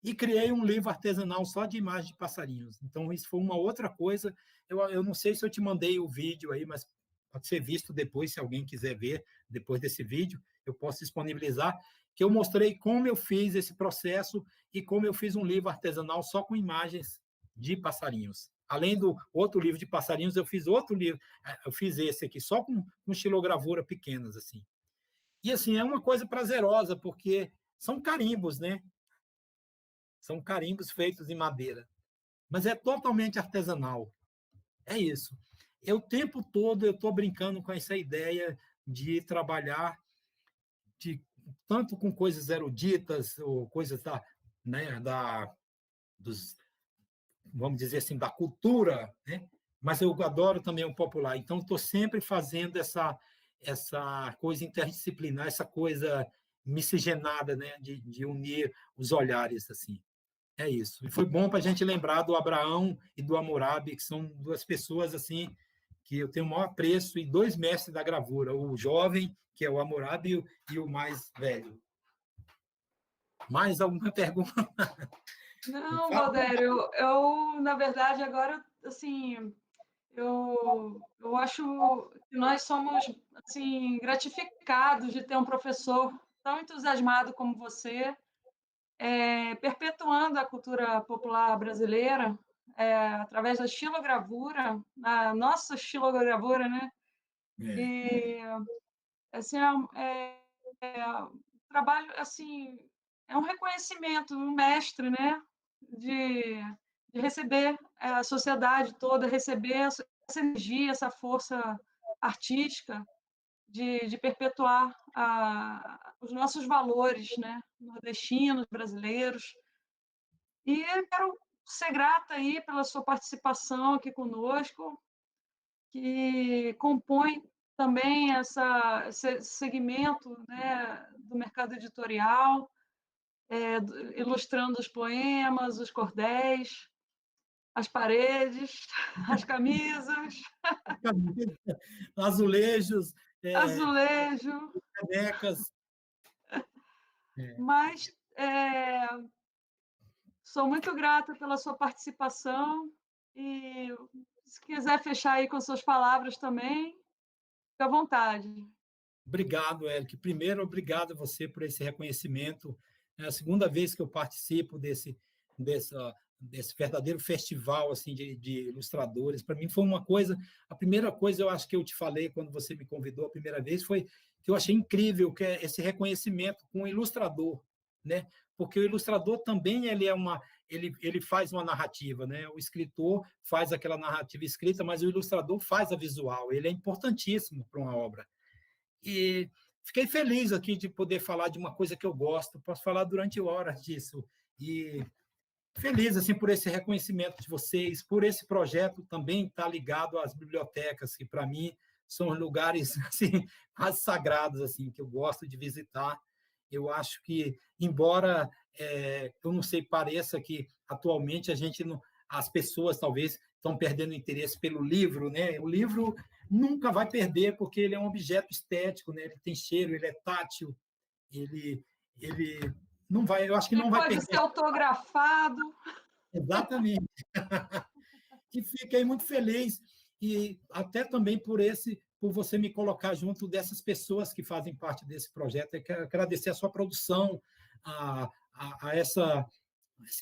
e criei um livro artesanal só de imagens de passarinhos. Então, isso foi uma outra coisa. Eu não sei se eu te mandei o vídeo aí, mas pode ser visto depois, se alguém quiser ver depois desse vídeo, eu posso disponibilizar, que eu mostrei como eu fiz esse processo e como eu fiz um livro artesanal só com imagens de passarinhos. Além do outro livro de passarinhos, eu fiz outro livro, eu fiz esse aqui só com estilogravura pequenas, assim. E, assim, é uma coisa prazerosa, porque são carimbos, né? São carimbos feitos em madeira, mas é totalmente artesanal. É isso. O tempo todo eu estou brincando com essa ideia de trabalhar tanto com coisas eruditas ou coisas né, dos, vamos dizer assim, da cultura, né? Mas eu adoro também o popular. Então, estou sempre fazendo essa coisa interdisciplinar, essa coisa miscigenada, né? De unir os olhares, assim. É isso. E foi bom para a gente lembrar do Abraão e do Hammurabi, que são duas pessoas assim que eu tenho o maior apreço, e dois mestres da gravura, o jovem, que é o Hammurabi, e o mais velho. Mais alguma pergunta? Não, Valdério, na verdade, agora, assim, eu acho que nós somos, assim, gratificados de ter um professor tão entusiasmado como você, perpetuando a cultura popular brasileira, através da estilogravura, a nossa estilogravura, né? É. E, assim, trabalho, assim, é um reconhecimento, um mestre, né, de de receber a sociedade toda, receber essa energia, essa força artística de perpetuar os nossos valores, né, nordestinos, brasileiros. E eu quero ser grata aí pela sua participação aqui conosco, que compõe também esse segmento, né, do mercado editorial, ilustrando os poemas, os cordéis, as paredes, as camisas, Azulejos, azulejo, canecas. É, mas sou muito grata pela sua participação e se quiser fechar aí com suas palavras também, fique à vontade. obrigado, Eric. Primeiro, obrigado a você por esse reconhecimento. É a segunda vez que eu participo desse verdadeiro festival assim de ilustradores. Para mim foi uma coisa, a primeira coisa eu acho que eu te falei quando você me convidou a primeira vez foi que eu achei incrível que é esse reconhecimento com o ilustrador, né? Porque o ilustrador também ele faz uma narrativa, né? O escritor faz aquela narrativa escrita, mas o ilustrador faz a visual. Ele é importantíssimo para uma obra. E fiquei feliz aqui de poder falar de uma coisa que eu gosto. Posso falar durante horas disso. E feliz assim por esse reconhecimento de vocês, por esse projeto também estar ligado às bibliotecas, que para mim são lugares assim quase sagrados assim que eu gosto de visitar. Eu acho que, embora eu não sei, pareça que atualmente a gente não, as pessoas talvez estão perdendo interesse pelo livro, né? O livro nunca vai perder porque ele é um objeto estético, né? Ele tem cheiro, ele é tátil, ele ele não vai, eu acho que Ele não vai pode ser perder. autografado. Exatamente. E fiquei muito feliz e até também por você me colocar junto dessas pessoas que fazem parte desse projeto. Eu quero agradecer a sua produção, essa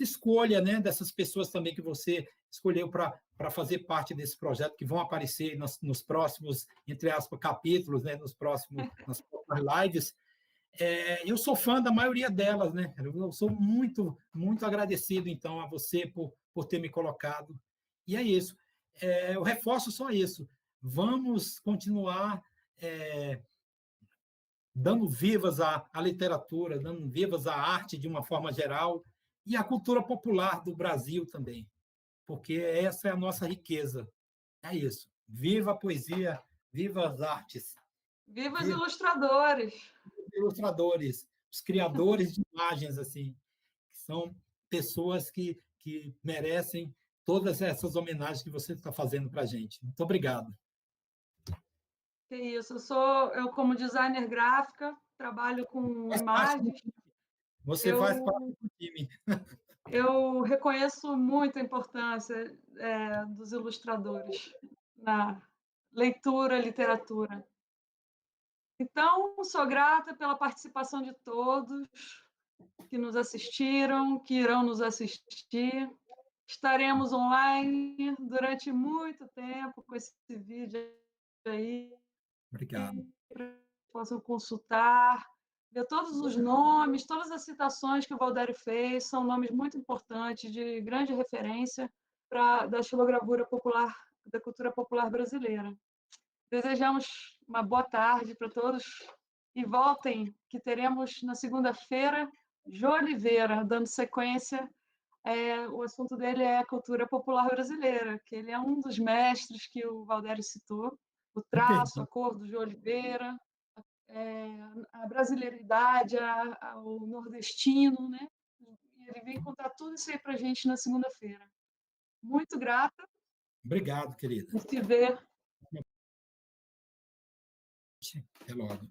escolha, né, dessas pessoas também que você escolheu para fazer parte desse projeto, que vão aparecer nos próximos, entre aspas, capítulos, né, nas próximas lives. Eu sou fã da maioria delas, né? Eu sou muito, muito agradecido, então, a você por ter me colocado. E é isso. Eu reforço só isso. Vamos continuar é, dando vivas à literatura, dando vivas à arte de uma forma geral e à cultura popular do Brasil também, porque essa é a nossa riqueza. É isso. Viva a poesia, viva as artes, Viva os viva ilustradores! os ilustradores, os criadores de imagens, assim, que são pessoas que merecem todas essas homenagens que você está fazendo para a gente. Muito obrigado. Que isso, eu como designer gráfica, trabalho com Faz parte do imagens, time. Você faz parte eu do time. eu reconheço muito a importância, dos ilustradores na leitura, literatura. Então, sou grata pela participação de todos que nos assistiram, que irão nos assistir. Estaremos online durante muito tempo com esse vídeo aí, Obrigado. para que possam consultar, ver todos os nomes, todas as citações que o Valdério fez, são nomes muito importantes, de grande referência da xilogravura popular, da cultura popular brasileira. Desejamos uma boa tarde para todos e voltem, que teremos na segunda-feira Jô Oliveira, dando sequência. O assunto dele é a cultura popular brasileira, que ele é um dos mestres que o Valdério citou, o traço, Entendi. a cor do Jô Oliveira, a brasileiridade, o nordestino, né? E ele vem contar tudo isso aí para a gente na segunda-feira. Muito grata Obrigado, querida. e se vê Até logo.